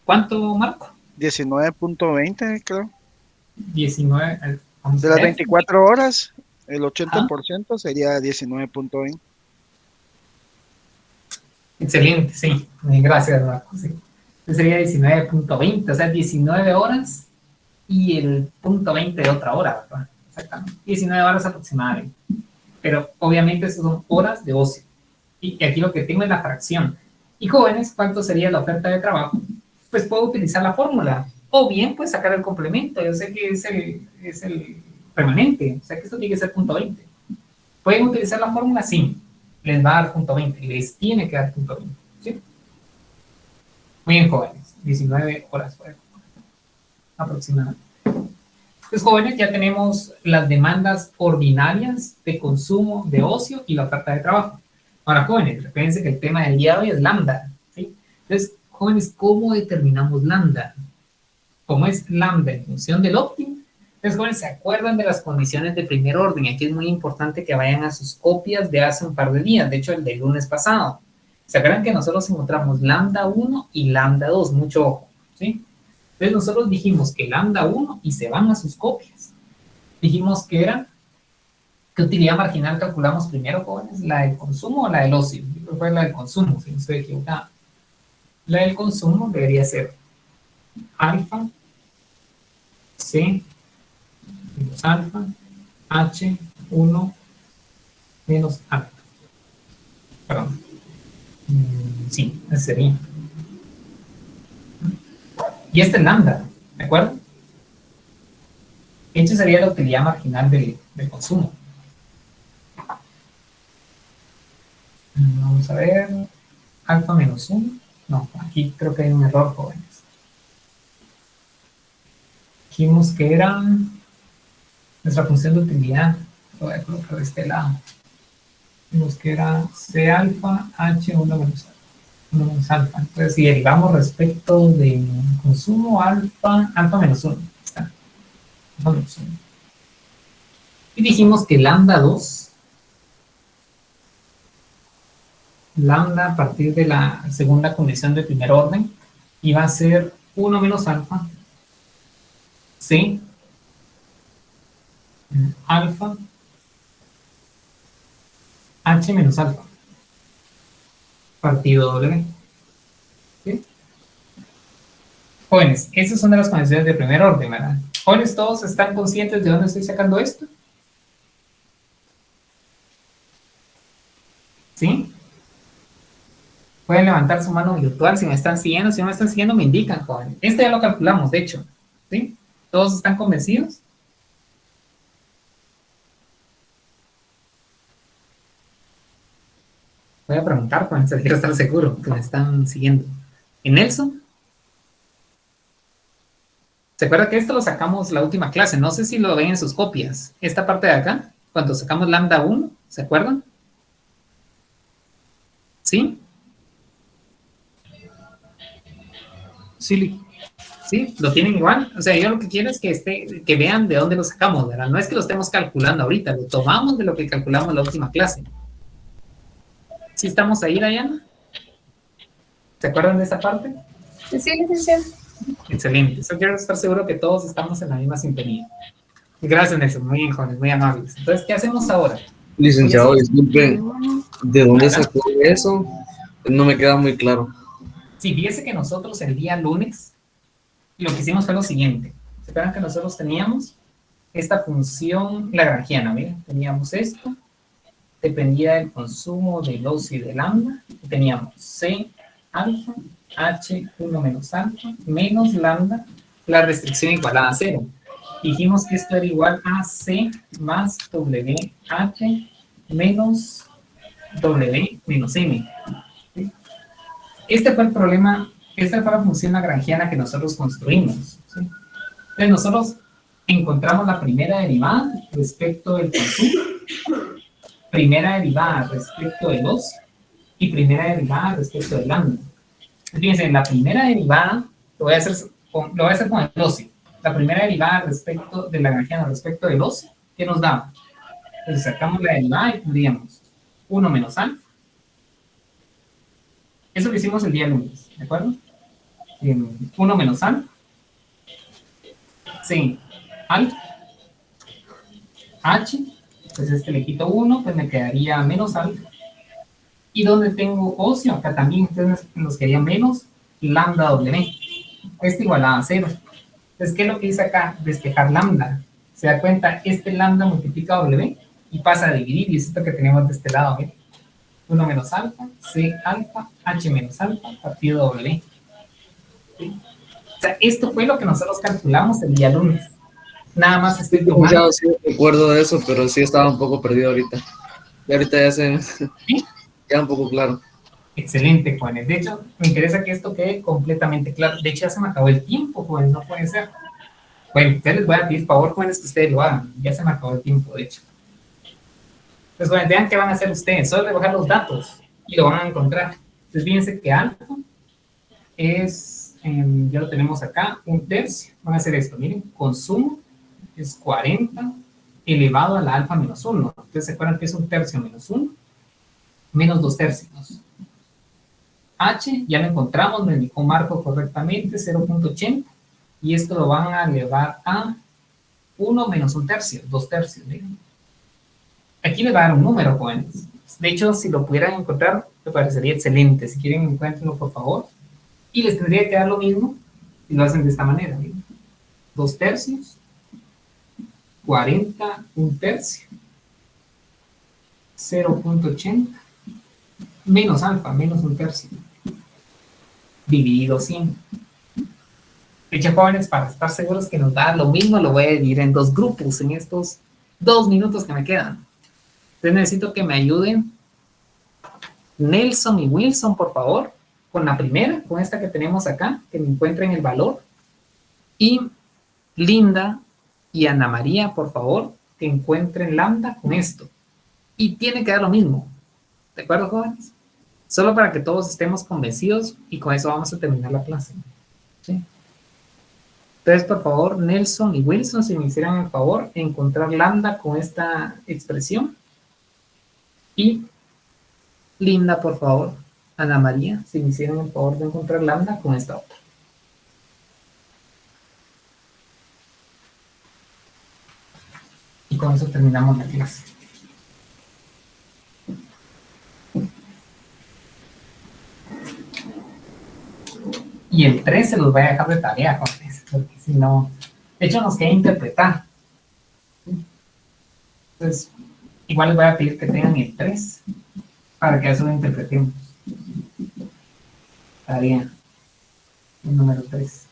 ¿Cuánto, Marco? 19.20, creo. 19. Vamos De a las ver. 24 horas, el Ajá. 80% sería 19.20. Excelente, sí. Gracias, Marco. Sí. Entonces sería 19.20, o sea, 19 horas y el punto 20 de otra hora, ¿verdad? Exactamente. 19 horas aproximadamente. Pero obviamente esas son horas de ocio. Y aquí lo que tengo es la fracción. Y jóvenes, ¿cuánto sería la oferta de trabajo? Pues puedo utilizar la fórmula. O bien, pues sacar el complemento. Yo sé que es el remanente. O sea que esto tiene que ser punto 20. ¿Pueden utilizar la fórmula? Sí. Les va a dar punto 20. Les tiene que dar punto 20. ¿Sí? Muy bien, jóvenes. 19 horas aproximadamente. Pues jóvenes, ya tenemos las demandas ordinarias de consumo, de ocio y la oferta de trabajo. Ahora, jóvenes, recuerden que el tema del día de hoy es lambda, ¿sí? Entonces, jóvenes, ¿cómo determinamos lambda? ¿Cómo es lambda en función del óptimo? Entonces, jóvenes, ¿se acuerdan de las condiciones de primer orden? Aquí es muy importante que vayan a sus copias de hace un par de días, de hecho, el del lunes pasado. ¿Se acuerdan que nosotros encontramos lambda 1 y lambda 2? Mucho ojo, ¿sí? Entonces nosotros dijimos que lambda 1 y se van a sus copias. Dijimos que era, ¿qué utilidad marginal calculamos primero, jóvenes? ¿La del consumo o la del ocio? Yo creo que fue la del consumo, si no estoy equivocado. La del consumo debería ser alfa C menos alfa H1 menos alfa. Perdón. Sí, ese sería. Y este es lambda, ¿de acuerdo? Esto sería la utilidad marginal del consumo. Vamos a ver. Alfa menos 1. No, aquí creo que hay un error, jóvenes. Dijimos que era nuestra función de utilidad. Lo voy a colocar de este lado. Dijimos que era C alfa H1 menos alfa. 1 menos alfa. Entonces, si derivamos respecto de consumo, alfa menos 1. Está. Alfa menos 1. Y dijimos que lambda 2, lambda a partir de la segunda condición de primer orden, iba a ser 1 menos alfa, C, alfa, H menos alfa, partido W. ¿Sí? Jóvenes, esas son de las condiciones de primer orden, ¿verdad? Jóvenes, ¿todos están conscientes de dónde estoy sacando esto? ¿Sí? Pueden levantar su mano virtual si me están siguiendo. Si no me están siguiendo, me indican, jóvenes. Esto ya lo calculamos, de hecho. ¿Sí? ¿Todos están convencidos? Voy a preguntar, jóvenes, quiero estar seguro que me están siguiendo. ¿Y Nelson? ¿Se acuerda que esto lo sacamos la última clase? No sé si lo ven en sus copias. Esta parte de acá, cuando sacamos lambda 1, ¿se acuerdan? ¿Sí? ¿Sí? Lo tienen igual. O sea, yo lo que quiero es que vean de dónde lo sacamos, ¿verdad? No es que lo estemos calculando ahorita, lo tomamos de lo que calculamos en la última clase. ¿Sí estamos ahí, Dayana? ¿Se acuerdan de esa parte? Sí, licenciado. Excelente. Eso quiero estar seguro que todos estamos en la misma sintonía. Gracias, Nelson. Muy bien, jóvenes, muy amables. Entonces, ¿qué hacemos ahora? Licenciado, disculpe, ¿de dónde sacó eso? No me queda muy claro. Si fíjese que nosotros el día lunes lo que hicimos fue lo siguiente. ¿Se acuerdan que nosotros teníamos esta función lagrangiana? Miren, teníamos esto, dependía del consumo de los y de lambda. Teníamos C alfa, H 1 menos alfa, menos lambda, la restricción igualada a 0. Dijimos que esto era igual a C más WH menos W menos M. ¿Sí? Este fue el problema, esta fue la función lagrangiana que nosotros construimos. ¿Sí? Entonces nosotros encontramos la primera derivada respecto del consumo, primera derivada respecto de los y primera derivada respecto del lambda. Fíjense, en la primera derivada lo voy a hacer con el OSI. La primera derivada respecto de la lagrangiana respecto del OSI, ¿qué nos da? Entonces sacamos la derivada y tendríamos 1 menos alfa. Eso lo hicimos el día lunes, ¿de acuerdo? 1 menos alfa. Sí, alfa. H, pues le quito 1, pues me quedaría menos alfa. Y donde tengo ocio, acá también entonces nos quedaría menos lambda W. Este igualada a 0. Entonces, ¿qué es lo que dice acá? Despejar lambda. ¿Se da cuenta? Este lambda multiplica W y pasa a dividir, y es esto que tenemos de este lado. ¿Ve? 1 menos alfa, C alfa, H menos alfa, partido W. ¿Sí? O sea, esto fue lo que nosotros calculamos el día lunes. Nada más estoy tomando. Ya sí recuerdo de eso, pero sí estaba un poco perdido ahorita. Y ahorita ya se ¿Sí? queda un poco claro. Excelente, jóvenes. De hecho, me interesa que esto quede completamente claro. De hecho, ya se me acabó el tiempo, jóvenes. No puede ser. Bueno, ustedes les voy a pedir favor, jóvenes, que ustedes lo hagan. Ya se me acabó el tiempo, de hecho. Entonces, bueno, vean qué van a hacer ustedes. Solo rebajar los datos y lo van a encontrar. Entonces, fíjense que alfa es, ya lo tenemos acá, 1/3. Van a hacer esto, miren, consumo es 40 elevado a la alfa menos 1. Entonces, ¿se acuerdan que es 1/3 menos 1? Menos 2/3. H, ya lo encontramos, me indicó Marco correctamente, 0.80. Y esto lo van a elevar a 1 menos 1/3, 2/3. ¿Miren? Aquí les va a dar un número, jóvenes. De hecho, si lo pudieran encontrar, me parecería excelente. Si quieren, encuéntrenlo, por favor. Y les tendría que dar lo mismo si lo hacen de esta manera. ¿Miren? 2/3, 40, 1/3, 0.80, menos alfa, menos 1/3, dividido 100. De hecho, jóvenes, para estar seguros que nos da lo mismo, lo voy a dividir en dos grupos en estos 2 minutos que me quedan. Entonces necesito que me ayuden Nelson y Wilson, por favor, con la primera, con esta que tenemos acá, que me encuentren el valor. Y Linda y Ana María, por favor, que encuentren lambda con esto. Y tiene que dar lo mismo. ¿De acuerdo, jóvenes? Solo para que todos estemos convencidos y con eso vamos a terminar la clase. ¿Sí? Entonces, por favor, Nelson y Wilson, si me hicieran el favor de encontrar lambda con esta expresión. Y Linda, por favor, Ana María, si me hicieran el favor de encontrar lambda con esta otra. Y con eso terminamos la clase. Y el 3 se los voy a dejar de tarea, jóvenes, porque si no, de hecho nos queda interpretar. Entonces, igual les voy a pedir que tengan el 3 para que eso lo interpretemos. Tarea, el número 3.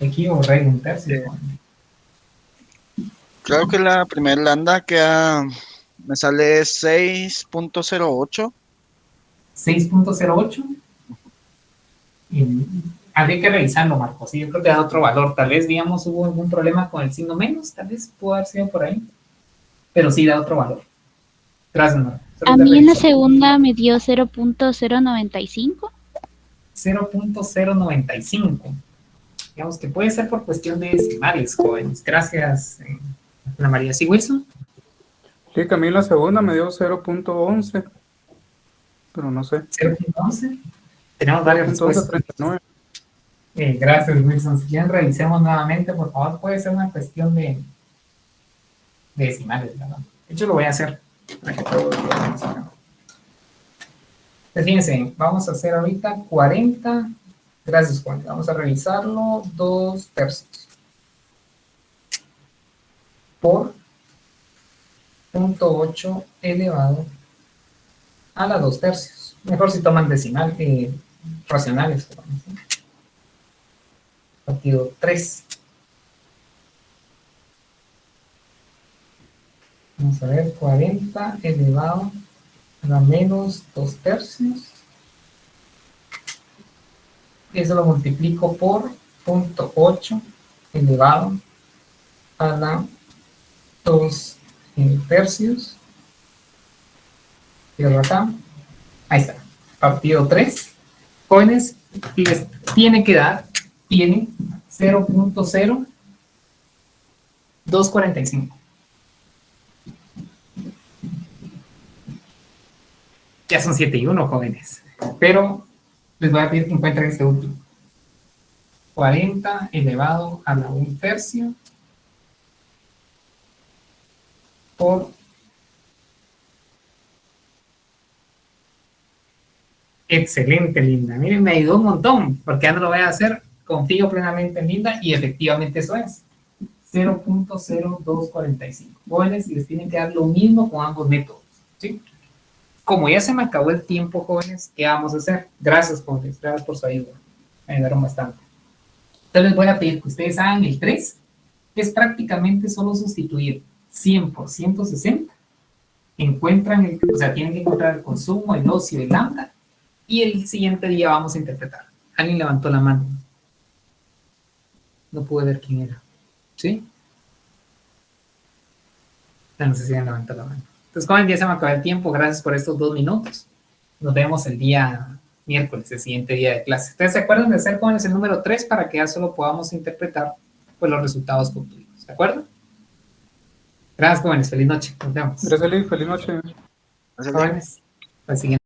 Aquí borré un tercio. Creo que la primera lambda queda, me sale 6.08. 6.08. Habría que revisarlo, Marcos. Sí, yo creo que da otro valor. Tal vez, digamos, hubo algún problema con el signo menos. Tal vez pudo haber sido por ahí. Pero sí da otro valor. Gracias, Nora. Solo A de mí en la revisar. segunda me dio 0.095. 0.095. Digamos que puede ser por cuestión de decimales, jóvenes. Gracias, Ana María. ¿Sí, Wilson? Sí, que a mí en la segunda me dio 0.11, pero no sé. 0.11. Tenemos varias 0.11, respuestas. 39. Gracias, Wilson. Si quieren, revisemos nuevamente, por favor. Puede ser una cuestión de decimales, ¿verdad? De hecho, lo voy a hacer. Para que todos lo vean. Pues fíjense, vamos a hacer ahorita 40. Gracias, Juan. Vamos a revisarlo. 2/3 por 0.8 elevado a la 2/3. Mejor si toman decimal, racionales. Partido 3. Vamos a ver, 40 elevado a la menos 2/3. Eso lo multiplico por 0.8 elevado a la 2/3. Cierro acá. Ahí está. Partido 3. Jóvenes, les tiene que dar, tiene 0.0245. Ya son 7 y 1, jóvenes. Pero les voy a pedir que encuentren este último. 40 elevado a la 1/3 por... Excelente, Linda. Miren, me ayudó un montón, porque ya no lo voy a hacer. Confío plenamente en Linda y efectivamente eso es. 0.0245. Jóvenes, y les tienen que dar lo mismo con ambos métodos. ¿Sí? Como ya se me acabó el tiempo, jóvenes, ¿qué vamos a hacer? Gracias, jóvenes. Gracias por su ayuda. Me ayudaron bastante. Entonces les voy a pedir que ustedes hagan el 3, que es prácticamente solo sustituir 100 por 160. Encuentran, o sea, tienen que encontrar el consumo, el ocio, el lambda, y el siguiente día vamos a interpretar. Alguien levantó la mano. No pude ver quién era. ¿Sí? No sé si alguien levantó la mano. Entonces, como ya se me acabó el tiempo, gracias por estos 2 minutos. Nos vemos el día miércoles, el siguiente día de clase. Entonces, ¿se acuerdan de hacer, jóvenes, el número 3 para que ya solo podamos interpretar pues, los resultados concluidos? ¿De acuerdo? Gracias, jóvenes. Feliz noche. Nos vemos. Gracias, Lee. Feliz noche. Gracias, Lee. Jóvenes, al siguiente.